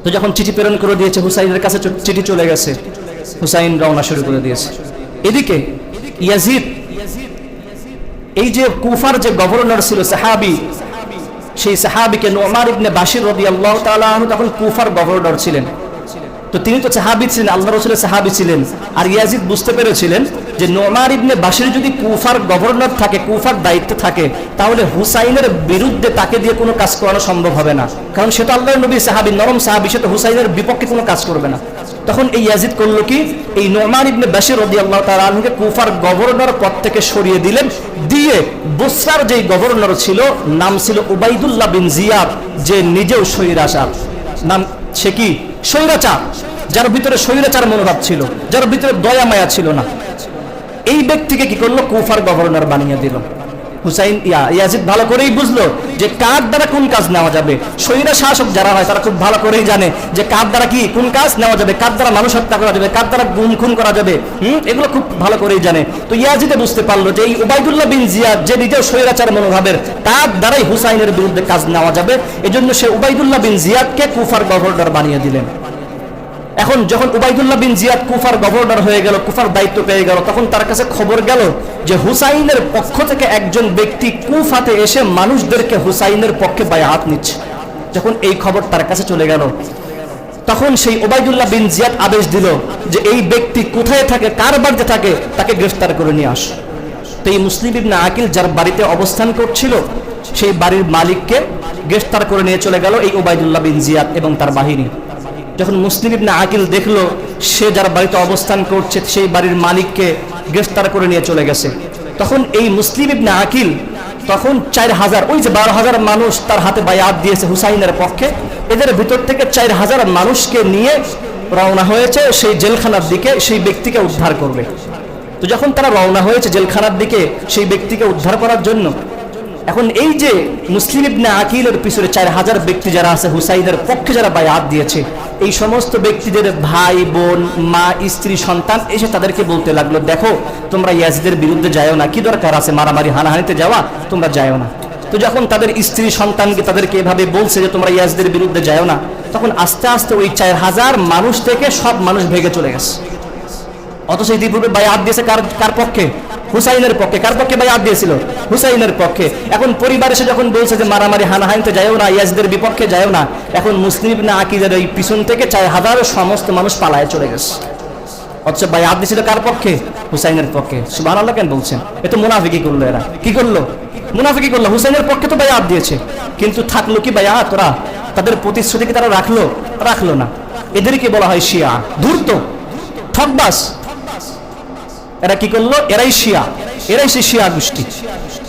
তো যখন চিঠি প্রেরণ করে দিয়েছে হুসাইনের কাছে চিঠি চলে গেছে, হুসাইন রওনা শুরু করে দিয়েছে। এদিকে ইয়াজিদ এই যে কুফার যে গভর্নর ছিল সাহাবী, সেই সাহাবীকে নুমান ইবনে বাশির রাদিয়াল্লাহু তাআলা আনহু তখন কুফার গভর্নর ছিলেন। তো তিনি তো সাহাবী ছিলেন, আল্লাহ রাসূলের সাহাবী ছিলেন। আর ইয়াজিদ বুঝতে পেরেছিলেন যে নুমান ইবনে বাশির যদি কুফার গভর্নর থাকে, কুফার দায়িত্বে থাকে, তাহলে হুসাইনের বিরুদ্ধে তাকে দিয়ে কোনো কাজ করানো সম্ভব হবে না, কারণ সে তো আল্লাহর নবী সাহাবী, নরম সাহাবী, সে তো হুসাইনের বিপক্ষে কোনো কাজ করবে না। তখন এই ইয়াজিদ করলো কি, এই নুমান ইবনে বাশির রাদিয়াল্লাহু তাআলা আনহুকে কুফার গভর্নর পদ থেকে সরিয়ে দিলেন, দিয়ে বসরার যেই গভর্নর ছিল নাম ছিল উবাইদুল্লাহ বিন জিয়াদ, যে নিজেও স্বৈরাচার, নাম সে কি স্বৈরাচার, যার ভিতরে স্বৈরাচার মনোভাব ছিল, যার ভিতরে দয়া মায়া ছিল না, এই ব্যক্তিকে কি করলো, কুফার গভর্নর বানিয়ে দিল। হুসাইন ইয়াজিদ ভালো করেই বুঝলো যে কার দ্বারা কোন কাজ নেওয়া যাবে। স্বৈরা শাসক যারা হয় তারা খুব ভালো করেই জানে যে কার দ্বারা কি কোন কাজ নেওয়া যাবে, কার দ্বারা মানুষ হত্যা করা যাবে, কার দ্বারা গুম খুন করা যাবে, এগুলো খুব ভালো করেই জানে। তো ইয়াজিদে বুঝতে পারলো যে এই উবাইদুল্লাহ বিন জিয়াদ যে নিজেও স্বৈরাচার মনোভাবের, তার দ্বারাই হুসাইনের বিরুদ্ধে কাজ নেওয়া যাবে, এজন্য সে উবাইদুল্লাহ বিন জিয়াদকে কুফার গভর্নর বানিয়ে দিলেন। এখন যখন উবাইদুল্লাহ বিন জিয়াদ কুফার গভর্নর হয়ে গেল, কুফার দায়িত্ব পেয়ে গেল, তখন তার কাছে খবর গেল যে হুসাইনের পক্ষ থেকে একজন ব্যক্তি কুফাতে এসে মানুষদেরকে হুসাইনের পক্ষে বায়াত নিচ্ছে। যখন এই খবর তার কাছে চলে গেল, তখন সেই উবাইদুল্লাহ বিন জিয়াদ আদেশ দিল যে এই ব্যক্তি কোথায় থাকে, কার বাড়িতে থাকে, তাকে গ্রেফতার করে নিয়ে আস। তো এই মুসলিম ইবনে আকিল যার বাড়িতে অবস্থান করছিল, সেই বাড়ির মালিককে গ্রেফতার করে নিয়ে চলে গেল এই উবাইদুল্লাহ বিন জিয়াদ এবং তার বাহিনী। যখন মুসলিম ইবনে আকিল দেখলো সে যার বাড়িতে অবস্থান করছে সেই বাড়ির মালিককে গ্রেফতার করে নিয়ে চলে গেছে, তখন এই মুসলিম ইবনে আকিল তখন 4000, ওই যে 12,000 মানুষ তার হাতে বায়াত দিয়েছে হুসাইনের পক্ষে, এদের ভিতর থেকে 4000 মানুষকে নিয়ে রওনা হয়েছে সেই জেলখানার দিকে, সেই ব্যক্তিকে উদ্ধার করবে। তো যখন তারা রওনা হয়েছে জেলখানার দিকে সেই ব্যক্তিকে উদ্ধার করার জন্য, এখন এই যে মুসলিম ইবনে আকিলের পিছনে 4000 ব্যক্তি যারা আছে হুসাইনের পক্ষে যারা বায়াত দিয়েছে, এই সমস্ত ব্যক্তিদের ভাই বোন মা স্ত্রী সন্তান এসে তাদেরকে বলতে লাগলো দেখো তোমরা ইয়াজিদের বিরুদ্ধে যাও না, কি দরকার আছে মারামারি হানাহানিতে যাওয়া, তোমরা যাও না। তো যখন তাদের স্ত্রী সন্তানকে তাদেরকে এভাবে বলছে যে তোমরা ইয়াজিদের বিরুদ্ধে যাও না, তখন আস্তে আস্তে ওই 4000 মানুষ থেকে সব মানুষ ভেগে চলে গেছে। অথচ ইতিপূর্বে বায়াত দিয়েছে কার পক্ষে? হুসাইনের পক্ষে। কার পক্ষে বায়াত দিয়েছিল? হুসাইনের পক্ষে। এখন পরিবার এসে যখন বলছে যে মারামারি হানাহানিতে যায়ও না, ইয়াজিদের বিপক্ষে যায়ও না, এখন মুসলিম ইবনে আকিলের এই পিছন থেকে 4000 সমস্ত মানুষ পালায় চলে গেছে। অথচ বায়াত দিয়েছিল কার পক্ষে? হুসাইনের পক্ষে। সুবহানাল্লাহ কেন বলছেন? এ তো মুনাফিকি করলো। এরা কি করলো? মুনাফিকি করলো। হুসাইনের পক্ষে তো বায়াত দিয়েছে, কিন্তু থাকলো কি বায়াত? ওরা তাদের প্রতিশ্রুতি কি তারা রাখলো না। এদেরকে বলা হয় শিয়া, ধূর্ত, ঠকবাজ। এরা কি করলো? এরাই শিয়া, এরাই সেই শিয়া গোষ্ঠী।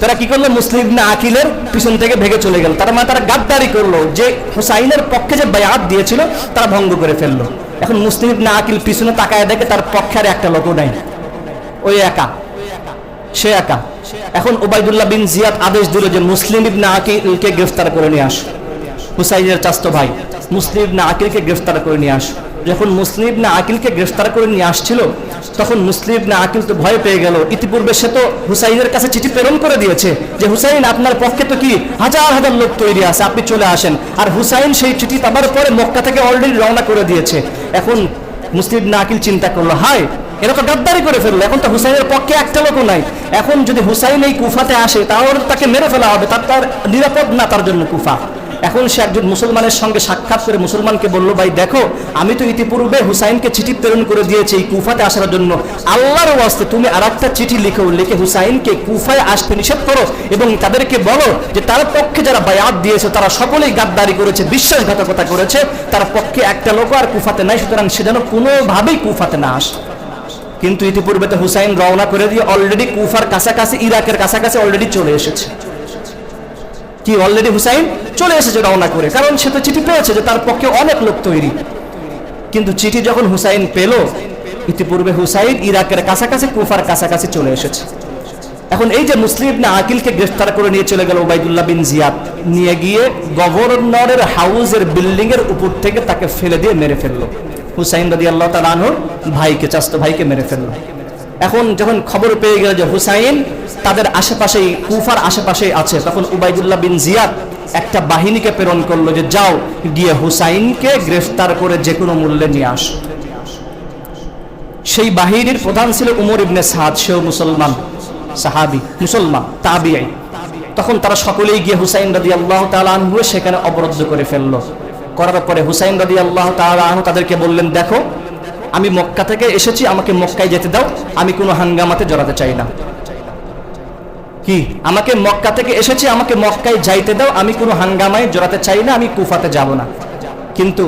তারা কি করলো? মুসলিম ইবনে আকিলের পিছন থেকে ভেগে চলে গেল। তার মানে তারা গাদ্দারি করলো, যে হুসাইনের পক্ষে যে বায়াত দিয়েছিল তারা ভঙ্গ করে ফেললো। এখন মুসলিম ইবনে আকিল পিছনে তাকায় দেখে তার পক্ষে আর একটা লোকও নাই, ওই একা, সে একা। এখন উবাইদুল্লাহ বিন জিয়াদ আদেশ দিল যে মুসলিম ইবনে আকিলকে গ্রেফতার করে নিয়ে আস, হুসাইনের চাচতো ভাই মুসলিম ইবনে আকিলকে গ্রেফতার করে নিয়ে আস। যখন মুসলিম ইবনে আকিলকে গ্রেফতার করে নিয়ে আসছিল, তখন মুসলিম ইবনে আকিল তো ভয় পেয়ে গেল। ইতিপূর্বে সে তো হুসাইনের কাছে চিঠি প্রেরণ করে দিয়েছে যে হুসাইন, আপনার পক্ষে তো কি হাজার হাজার লোক তৈরি আছে, আপনি চলে আসেন। আর হুসাইন সেই চিঠি পাবার পরে মক্কা থেকে অলরেডি রওনা করে দিয়েছে। এখন মুসলিম ইবনে আকিল চিন্তা করলো, হায়, এরা তো গাদ্দারি করে ফেললো, এখন তো হুসাইনের পক্ষে একটা লোকও নাই। এখন যদি হুসাইন এই কুফাতে আসে তাহলে তাকে মেরে ফেলা হবে, তার নিরাপদ না তার জন্য কুফা। এখন সে একজন মুসলমানের সঙ্গে সাক্ষাৎ করে মুসলমানকে বলল, ভাই দেখো, আমি তো ইতিপূর্বে হুসাইনকে চিঠি প্রেরণ করে দিয়েছি এই কুফাতে আসার জন্য, আল্লাহর ওয়াস্তে তুমি আরেকটা চিঠি লিখে হুসাইনকে কুফায় আসতে নিষেধ করো এবং তাদেরকে বলো যে তার পক্ষে যারা বায়াত দিয়েছে তারা সকলেই গাদ্দারি করেছে, বিশ্বাসঘাতকতা করেছে, তার পক্ষে একটা লোক আর কুফাতে নাই, সুতরাং সে যেন কোনোভাবেই কুফাতে না আসে। কিন্তু ইতিপূর্বে তো হুসাইন রওনা করে দিয়ে অলরেডি কুফার কাছাকাছি, ইরাকের কাছাকাছি অলরেডি চলে এসেছে। কি অলরেডি হুসাইন চলে এসেছে রওনা করে, কারণ সে তো চিঠি পেয়েছে যে তার পক্ষে অনেক লোক তৈরি। কিন্তু চিঠি যখন হুসাইন পেল, ইতিপূর্বে হুসাইন ইরাকের কাছাকাছি, কুফার কাছাকাছি চলে এসেছে। এখন এই যে মুসলিম ইবনে আকিলকে গ্রেফতার করে নিয়ে চলে গেল উবাইদুল্লাহ বিন জিয়াদ, নিয়ে গিয়ে গভর্নরের হাউসের বিল্ডিং এর উপর থেকে তাকে ফেলে দিয়ে মেরে ফেললো। হুসাইন রাদিয়াল্লাহু তাআলা আনহুর ভাইকে, চাচতো ভাইকে মেরে ফেললো। এখন যখন খবর পেয়ে গেল যে হুসাইন তাদের আশেপাশেই, কুফার আশেপাশেই আছে, তখন উবাইদুল্লাহ বিন জিয়াদ একটা বাহিনীকে প্রেরণ করলো যে যাও গিয়ে হুসাইনকে গ্রেফতার করে যে কোনো মূল্যে নিয়ে আস। সেই বাহিনীর প্রধান ছিল উমর ইবনে সাদ, সেও মুসলমান সাহাবী, মুসলমান তাবিঈ। তখন তারা সকলেই গিয়ে হুসাইন রাদিয়াল্লাহু তাআলা আনহু সেখানে অবরোধ করে ফেললো। করার পরে হুসাইন রাদিয়াল্লাহু তাআলা আনহু তাদেরকে বললেন, দেখো, আমি মক্কা থেকে এসেছি, আমাকে মক্কায় যেতে দাও, আমি কোনো হাঙ্গামাতে জড়াতে চাই না। কি, আমাকে মক্কা থেকে এসেছি, আমাকে মক্কায় যাইতে দাও, আমি কোনো হাঙ্গামায় জড়াতে চাই না, আমি কুফাতে যাব না। কিন্তু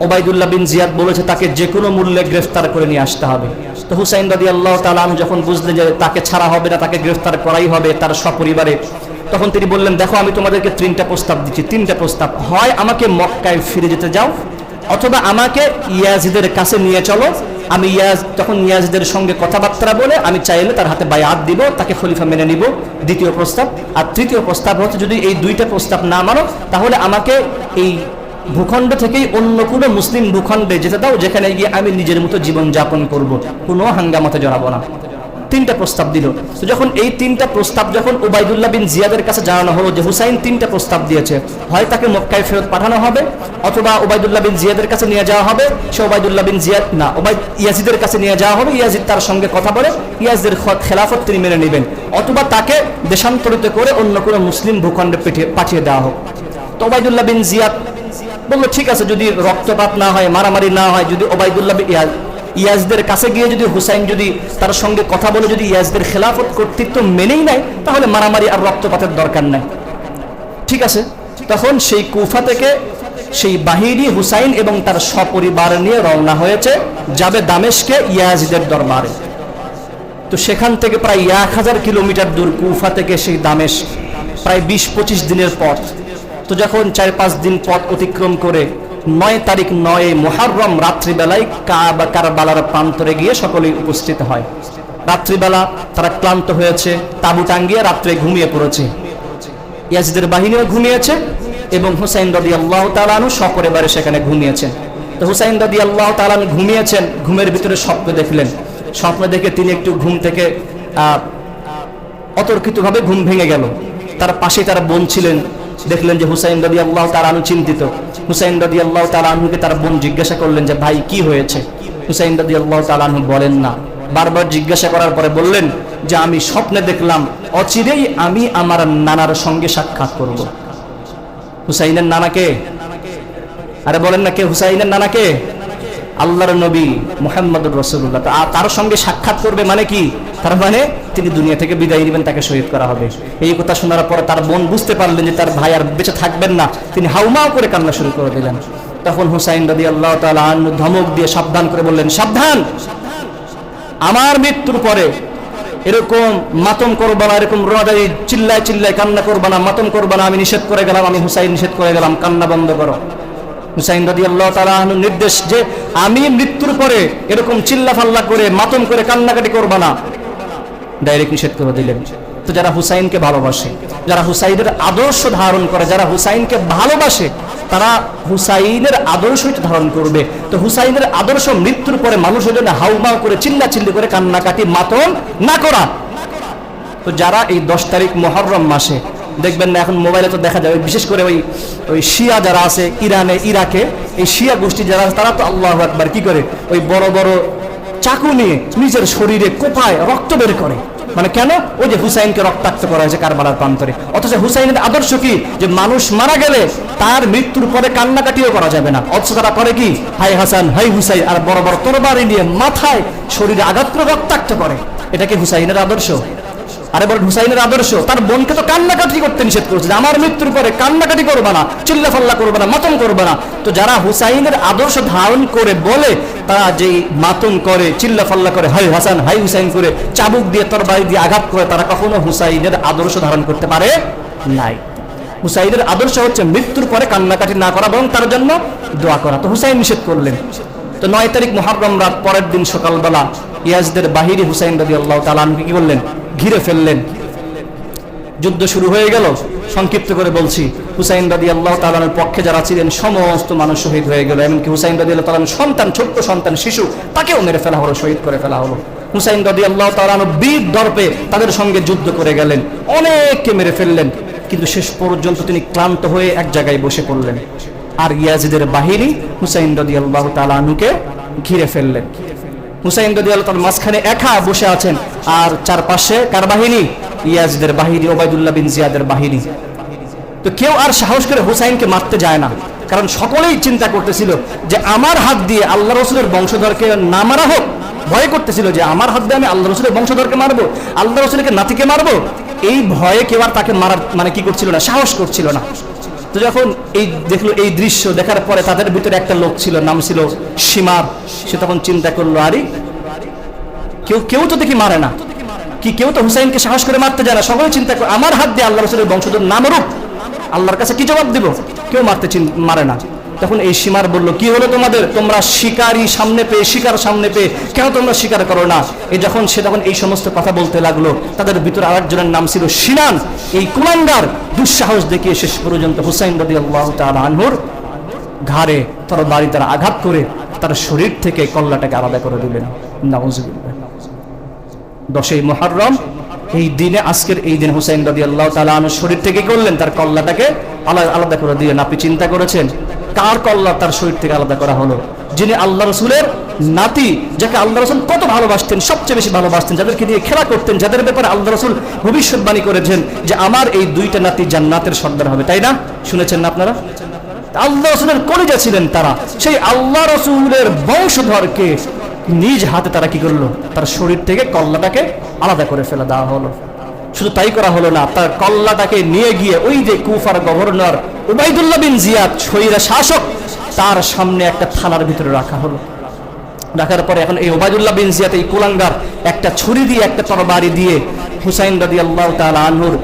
ওবাইদুল্লাহ বিন জিয়াদ বলেছে তাকে যে কোনো মূল্যে গ্রেফতার করে নিয়ে আসতে হবে। তো হুসাইন রাদিয়াল্লাহু তাআলা আনহু যখন বুঝলেন যে তাকে ছাড়া হবে না, তাকে গ্রেফতার করাই হবে তার সপরিবারে, তখন তিনি বললেন, দেখো, আমি তোমাদেরকে 3টা প্রস্তাব দিচ্ছি, 3টা প্রস্তাব। হয় আমাকে মক্কায় ফিরে যেতে যাও, অথবা আমাকে ইয়াজিদের কাছে নিয়ে চলো, আমি তখন ইয়াজিদের সঙ্গে কথাবার্তা বলে আমি চাইলে তার হাতে বায়াত দিব, তাকে খলিফা মেনে নিব। দ্বিতীয় প্রস্তাব। আর তৃতীয় প্রস্তাব হচ্ছে, যদি এই 2টা প্রস্তাব না মানো তাহলে আমাকে এই ভূখণ্ড থেকেই অন্য কোনো মুসলিম ভূখণ্ডে যেতে দাও, যেখানে গিয়ে আমি নিজের মতো জীবন যাপন করব, কোনো হাঙ্গামাতে জড়াবো না। 3টা প্রস্তাব দিল। তো যখন এই 3টা প্রস্তাব যখন উবাইদুল্লাহ বিন জিয়াদের কাছে জানানো হলো যে হুসাইন 3টা প্রস্তাব দিয়েছে, হয় তাকে মক্কায় ফেরত পাঠানো হবে, অথবা উবাইদুল্লাহ বিন জিয়াদের কাছে নিয়ে যাওয়া হবে, সে উবাইদুল্লাহ বিন জিয়াদ না, ইয়াজিদের কাছে নিয়ে যাওয়া হবে, ইয়াজিদ তার সঙ্গে কথা বলে ইয়াজিদের খেলাফত তিনি মেনে নেবেন, অথবা তাকে দেশান্তরিত করে অন্য কোনো মুসলিম ভূখণ্ডে পাঠিয়ে দেওয়া হোক। তো উবাইদুল্লাহ বিন জিয়াদ বললো, ঠিক আছে, যদি রক্তপাত না হয়, মারামারি না হয়, যদি উবাইদুল্লাহ ইয়াজদের কাছে গিয়ে যদি হুসাইন যদি তার সঙ্গে কথা বলে যদি ইয়াজদের খেলাফত কর্তৃত্ব মেনেই নেয়, তাহলে মারামারি আর রক্তপাতের দরকার নাই। ঠিক আছে। তখন সেই কুফা থেকে সেই বাহিনী হুসাইন এবং তার সপরিবার নিয়ে রওনা হয়েছে, যাবে দামেস্কে ইয়াজিদের দরবারে। তো সেখান থেকে প্রায় 1000 কিলোমিটার দূর কুফা থেকে সেই দামেস্ক, প্রায় 20-25 দিনের পথ। তো যখন 4-5 দিন পথ অতিক্রম করে 9 তারিখ 9 মুহররম রাত্রিবেলায় কারবালার প্রান্তরে গিয়ে সকলেই উপস্থিত হয়। রাত্রিবেলা তারা ক্লান্ত হয়েছে, তাঁবু টাঙ্গিয়ে রাত্রে ঘুমিয়ে পড়েছে। ইয়াজিদের বাহিনীও ঘুমিয়েছে এবং হুসাইন রাদিয়াল্লাহু তাআলা আনহু সপরিবারে সেখানে ঘুমিয়েছেন। তো হুসাইন রাদিয়াল্লাহু তাআলা আনহু ঘুমিয়েছেন, ঘুমের ভিতরে স্বপ্ন দেখলেন। স্বপ্ন দেখে তিনি একটু ঘুম থেকে অতর্কিতভাবে ঘুম ভেঙে গেল। তার পাশে তার বোন ছিলেন, দেখলেন যে হুসাইন রাদিয়াল্লাহু তাআলা আনহু চিন্তিত। হুসাইন রাদিয়াল্লাহু তাআলা আনহুকে তার বোন জিজ্ঞাসা করলেন যে, ভাই কি হয়েছে? হুসাইন রাদিয়াল্লাহু তাআলা আনহু বলেন না। বারবার জিজ্ঞাসা করার পরে বললেন যে আমি স্বপ্নে দেখলাম অচিরেই আমি আমার নানার সঙ্গে সাক্ষাৎ করব। হুসাইনের নানাকে? আরে বলেন না, কে হুসাইনের নানাকে? আল্লাহর নবী মুহাম্মদুর রাসূলুল্লাহ। তার সঙ্গে সাক্ষাৎ করবে মানে কি? তার মানে তিনি দুনিয়া থেকে বিদায় নেবেন, তাকে শহীদ করা হবে। এই কথা শোনার পরে তার বোন বুঝতে পারলেন যে তার ভাই আর বেঁচে থাকবেন না। তিনি হাউমাউ করে কান্না শুরু করে দিলেন। তখন হুসাইন রাদিয়াল্লাহু তাআলা আনহু ধমক দিয়ে সাবধান করে বললেন, সাবধান, আমার মৃত্যুর পরে এরকম মাতম করবা না, এরকম রোনাদারি চিল্লায় চিল্লায় কান্না করবা না, মাতম করবা না। আমি নিষেধ করে গেলাম, আমি হুসাইন নিষেধ করে গেলাম, কান্না বন্ধ করো। হুসাইন রাদিয়াল্লাহু তাআলা আনহুর নির্দেশ যে আমি মৃত্যুর পরে এরকম চিল্লাফাল্লা করে মাতম করে কান্নাকাটি করবা না, ডাইরেক্ট নিষেধ করে দিলেন। তো যারা হুসাইনকে ভালোবাসে, যারা হুসাইনের আদর্শ ধারণ করে, যারা হুসাইনকে ভালোবাসে, তারা হুসাইনের আদর্শই ধারণ করবে। তো হুসাইনের আদর্শ মৃত্যুর পরে মানুষের জন্য হাউমাউ করে চিল্লাচিল্লি করে কান্নাকাটি মাতম না করা। তো যারা এই 10 তারিখ মুহররম মাসে দেখবেন না, এখন মোবাইলে তো দেখা যায়, বিশেষ করে ওই শিয়া যারা আছে ইরানে, ইরাকে, এই শিয়া গোষ্ঠী যারা, তারা তো আল্লাহু আকবার কি করে, ওই বড় বড় চাকু নিয়ে নিজের শরীরে কোপায় রক্ত বের করে। মানে কেন? ওই যে হুসাইনকে রক্তাক্ত করা হয়েছে কারবালার প্রান্তরে। অথচ হুসাইনের আদর্শ কি? যে মানুষ মারা গেলে তার মৃত্যুর পরে কান্নাকাটিও করা যাবে না। অথচ তারা করে কি? হাই হাসান, হাই হুসাইন, আর বড় বড় তরবারি নিয়ে মাথায় শরীরে আঘাত করে রক্তাক্ত করে। এটা কি হুসাইনের আদর্শ? আরে বল, হুসাইনের আদর্শ। তার বোনকে তো কান্নাকাটি করতে নিষেধ করেছে, আমার মৃত্যুর পরে কান্নাকাটি করবে না, চিল্লাফাল্লা করবে না, মাতম করবে না। তো যারা হুসাইনের আদর্শ ধারণ করে বলে, তারা যেই মাতম করে, চিল্লাফাল্লা করে, হাই হাসান হাই হুসাইন করে, চাবুক দিয়ে তরবারি দিয়ে আঘাত করে, তারা কখনো হুসাইনের আদর্শ ধারণ করতে পারে নাই। হুসাইনের আদর্শ হচ্ছে মৃত্যুর পরে কান্নাকাটি না করা, বরং তার জন্য দোয়া করা। তো হুসাইন নিষেধ করলেন। তো 9 তারিখ মুহররম রাত, পরের দিন সকালবেলা ইয়াজদের বাহিরে হুসাইন রাদিয়াল্লাহু তাআলা আনহুকে কি করলেন? ঘিরে ফেললেন। যুদ্ধ শুরু হয়ে গেল। সংক্ষিপ্ত করে বলছি, হুসাইন রাদিয়াল্লাহু তাআলা আনহুর পক্ষে যারা ছিলেন সমস্ত মানুষ শহীদ হয়ে গেল। এমনকি হুসাইন রাদিয়াল্লাহু তাআলা আনহুর সন্তান, ছোট্ট সন্তান, শিশু, তাকেও মেরে ফেলা হলো, শহীদ করে ফেলা হলো। হুসাইন রাদিয়াল্লাহু তাআলা আনহু বীর দর্পে তাদের সঙ্গে যুদ্ধ করে গেলেন, অনেককে মেরে ফেললেন। কিন্তু শেষ পর্যন্ত তিনি ক্লান্ত হয়ে এক জায়গায় বসে পড়লেন। আর ইয়াজিদের বাহিনী হুসাইন রাদিয়াল্লাহু তাআলা আনহুকে ঘিরে ফেললেন। হুসাইন রাদিয়াল্লাহু তাআলা মাঝখানে একা বসে আছেন, আর চারপাশে কার বাহিনী? ইয়াজিদের বাহিনী, ওবাইদুল্লাহ বিন জিয়াদের বাহিনী। তো কেউ আর সাহস করে হুসাইনকে মারতে যায় না, কারণ সকলেই চিন্তা করতেছিল যে আমার হাত দিয়ে আল্লাহ রাসূলের বংশধরকে না মারা হোক। ভয় করতেছিল যে আমার হাত দিয়ে আমি আল্লাহ রাসূলের বংশধরকে মারবো, আল্লাহ রাসূলকে নাতিকে মারবো। এই ভয়ে কেউ আর তাকে মারার মানে কি করছিল না, সাহস করছিল না। তো যখন এই দেখলো, এই দৃশ্য দেখার পরে তাদের ভিতরে একটা লোক ছিল, নাম ছিল শিমার। সে তখন চিন্তা করলো, আরে কেউ তো দেখি মারে না, কি কেউ তো হুসাইনকে সাহস করে মারতে যায় না। সকলে চিন্তা করে আমার হাত দিয়ে আল্লাহ রাসূলের বংশধর না মারুক, আল্লাহর কাছে কি জবাব দিব? কেউ মারে না। তখন এই শিমার বলল, কি হলো তোমাদের? তোমরা শিকারী সামনে পেয়ে, শিকার সামনে পেয়ে কেন তোমরা শিকার করো না? সে যখন এই সমস্ত কথা বলতে লাগলো, তাদের ভিতরে আরেকজনের নাম ছিল সিনান। এই কুমান্ডার দুঃসাহস দেখিয়ে শেষ পর্যন্ত হুসাইন রাদিয়াল্লাহু তাআলা আনহুর ঘাড়ে তরবারি দ্বারা আঘাত করে তার শরীর থেকে কল্লাটাকে আলাদা করে দিলেন। নাউজুবিল্লাহ। 10ই মুহররম এই দিনে, আজকের এই দিন হুসাইন রাদিয়াল্লাহু তাআলা আনহুর শরীর থেকে করলেন, তার কল্লাটাকে আলাদা করে দিলেন। আপনি চিন্তা করেছেন কার কল্লা তার শরীর থেকে আলাদা করা হলো? যিনি আল্লাহ রাসূলের নাতি, যাকে আল্লাহ রাসূল কত ভালোবাসতেন, সবচেয়ে বেশি ভালোবাসতেন, যাদেরকে নিয়ে খেলা করতেন, যাদের ব্যাপারে আল্লাহ রাসূল ভবিষ্যৎবাণী করেছেন যে আমার এই 2টা নাতি জান্নাতের সর্দার হবে, তাই না? শুনেছেন না আপনারা? আল্লাহ রাসূলের কলিজা ছিলেন তারা। সেই আল্লাহ রাসূলের বংশধরকে নিজ হাতে তারা কি করলো? তার শরীর থেকে কল্লাটাকে আলাদা করে ফেলে দেওয়া হলো। শুধু তাই করা হলো না, তার কল্লাটাকে নিয়ে গিয়ে ওই যে কুফার গভর্নর উবাইদুল্লাহ বিন জিয়াদ, স্বৈরা শাসক, তার সামনে একটা থানার ভিতরে রাখা হলো। রাখার পরে এখন এই উবাইদুল্লাহ বিন জিয়াদ, এই কুলাঙ্গার, একটা ছুরি দিয়ে, একটা তরবারি দিয়ে হুসাইন রাদিয়াল্লাহু তাআলা আনহুর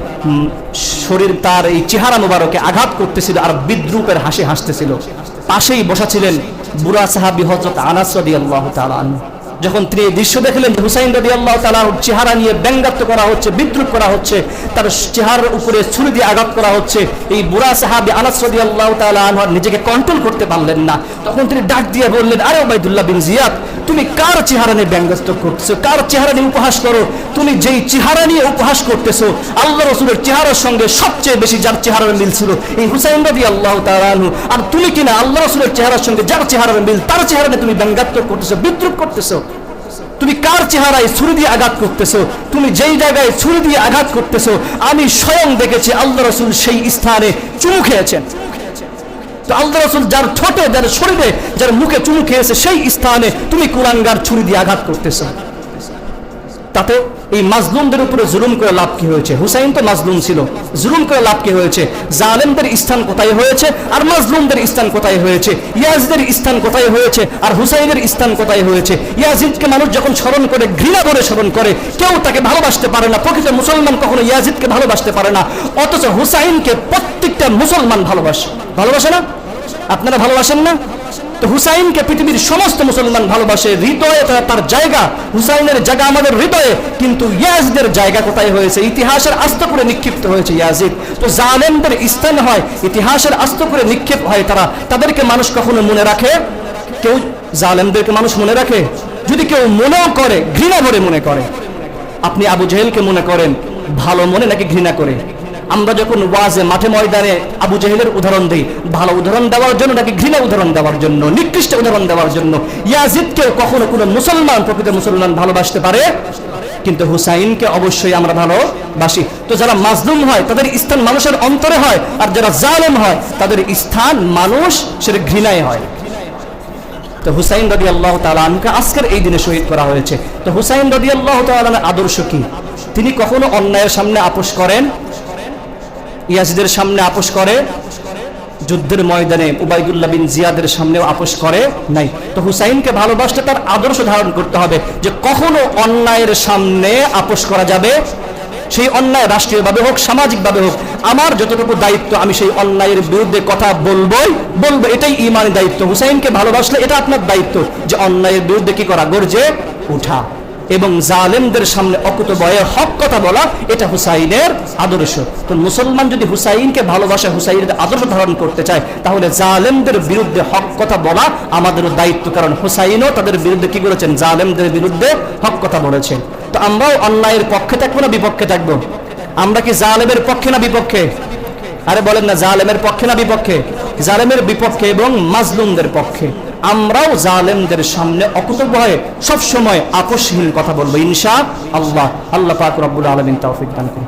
শরীর, তার এই চেহারা মুবারকে আঘাত করতেছিল আর বিদ্রূপের হাসি হাসতেছিল। পাশেই বসা ছিলেন বুড়া সাহাবী হযরত আনাস রাদিয়াল্লাহু তাআলা আনহু। যখন তিনি এই দৃশ্য দেখলেন হুসাইন রাদিয়াল্লাহু তাআলার চেহারা নিয়ে ব্যঙ্গাত্ব করা হচ্ছে, বিদ্রূপ করা হচ্ছে, তার চেহারার উপরে ছুরি দিয়ে আঘাত করা হচ্ছে, এই বুড়া সাহাবী আনাস রাদিয়াল্লাহু তাআলা আনহু নিজেকে কন্ট্রোল করতে পারলেন না। তখন তিনি ডাক দিয়ে বললেন, আরে উবাইদুল্লাহ বিন জিয়াদ, তুমি কার চেহারা নিয়ে ব্যঙ্গাত্ব করতেছো? কার চেহারা নিয়ে উপহাস করো? তুমি যেই চেহারা নিয়ে উপহাস করতেছো, আল্লাহ রাসূলের চেহারার সঙ্গে সবচেয়ে বেশি যার চেহারার মিল ছিল এই হুসাইন রাদিয়াল্লাহু তাআলা আনহু। আর তুমি কিনা আল্লাহ রাসূলের চেহারার সঙ্গে যার চেহারার মিল, তার চেহারা নিয়ে তুমি ব্যঙ্গাত্ব করতেছো, বিদ্রূপ করতেছো। তুমি কার চেহারায় ছুরি দিয়ে আঘাত করতেছো? তুমি যেই জায়গায় ছুরি দিয়ে আঘাত করতেছো আমি স্বয়ং দেখেছি আল্লাহ রাসূল সেই স্থানে চুমু খেয়েছেন। তো আল্লাহ রাসূল যার ঠোঁটে, যার শরীরে, যার মুখে চুমু খেয়েছে সেই স্থানে তুমি কুলাঙ্গার ছুরি দিয়ে আঘাত করতেছো। তাতে এই মাজলুমদের উপরে জুলুম করে লাভ কি হয়েছে? হুসাইন তো মাজলুম ছিল, জুলুম করে লাভ কি হয়েছে? জালেমদের স্থান কোথায় হয়েছে আর মাজলুমদের স্থান কোথায় হয়েছে? ইয়াজিদের স্থান কোথায় হয়েছে আর হুসাইনের স্থান কোথায় হয়েছে? ইয়াজিদকে মানুষ যখন স্মরণ করে, ঘৃণা করে স্মরণ করে, কেউ তাকে ভালোবাসতে পারে না। প্রকৃত মুসলমান কখনো ইয়াজিদকে ভালোবাসতে পারে না, অথচ হুসাইনকে প্রত্যেকটা মুসলমান ভালোবাসে। ভালোবাসে না? আপনারা ভালোবাসেন না? তো হুসাইনকে পৃথিবীর সমস্ত মুসলমান ভালোবাসে, হৃদয়ে তার জায়গা, হুসাইনের জায়গা আমাদের হৃদয়ে। কিন্তু ইয়াজিদের জায়গা কোথায় হয়েছে? ইতিহাসের আস্ত করে নিক্ষিপ্ত হয়েছে ইয়াজিদ। তো জালেমদের স্থান হয়, ইতিহাসের আস্ত করে নিক্ষেপ হয় তারা। তাদেরকে মানুষ কখনো মনে রাখে? কেউ জালেমদেরকে মানুষ মনে রাখে? যদি কেউ মনেও করে, ঘৃণা ভরে মনে করে। আপনি আবু জেহেলকে মনে করেন ভালো মনে নাকি ঘৃণা করে? আমরা যখন ওয়াজে, মাঠে ময়দানে আবু জেহেলের উদাহরণ দিই, ভালো উদাহরণ দেওয়ার জন্য নাকি ঘৃণা উদাহরণ দেওয়ার জন্য, নিকৃষ্ট উদাহরণ দেওয়ার জন্য? ইয়াজিদকেও কখনো কোনো মুসলমান, প্রকৃত মুসলমান ভালোবাসতে পারে, কিন্তু হুসাইনকে অবশ্যই আমরা ভালোবাসি। তো যারা মাজলুম হয় তাদের স্থান মানুষের অন্তরে হয়, আর যারা জালেম হয় তাদের স্থান মানুষ সেটা ঘৃণায় হয়। তো হুসাইন রাদিয়াল্লাহু তাআলা আনহুকে আজকের এই দিনে শহীদ করা হয়েছে। তো হুসাইন রাদিয়াল্লাহু তাআলা আনহুর আদর্শ কি? তিনি কখনো অন্যায়ের সামনে আপোষ করেন? ইয়াজিদের সামনে আপোষ করে? যুদ্ধের ময়দানে উবাইদুল্লাহ বিন জিয়াদের সামনেও আপোষ করে নাই। তো হুসাইনকে ভালোবাসতে তার আদর্শ ধারণ করতে হবে যে কখনো অন্যায়ের সামনে আপোষ করা যাবে। সেই অন্যায় রাষ্ট্রীয়ভাবে হোক, সামাজিকভাবে হোক, আমার যতটুকু দায়িত্ব আমি সেই অন্যায়ের বিরুদ্ধে কথা বলবো। এটাই ঈমানের দায়িত্ব। হুসাইনকে ভালোবাসলে এটা আপনার দায়িত্ব যে অন্যায়ের বিরুদ্ধে কি করা? গর্জে ওঠা এবং জালেমদের সামনে অকুত ভয়ে হক কথা বলা, এটা হুসাইনের আদর্শ। তো মুসলমান যদি হুসাইনকে ভালোবাসে, হুসাইনের আদর্শ ধারণ করতে চায়, তাহলে জালেমদের বিরুদ্ধে হক কথা বলা আমাদেরও দায়িত্ব। কারণ হুসাইনও তাদের বিরুদ্ধে কি করেছেন? জালেমদের বিরুদ্ধে হক কথা বলেছেন। তো আমরাও অন্যায়ের পক্ষে থাকবো না বিপক্ষে থাকবো? আমরা কি জালেমের পক্ষে না বিপক্ষে? আরে বলেন না, জালেমের পক্ষে না বিপক্ষে? জালেমের বিপক্ষে এবং মাজলুমদের পক্ষে। আমরাও জালেমদের সামনে অকুতভয়ে সব সময় আপোষহীন কথা বলবো ইনশাআল্লাহ। আল্লাহ পাক রব্বুল আলামিন তৌফিক দান করুন।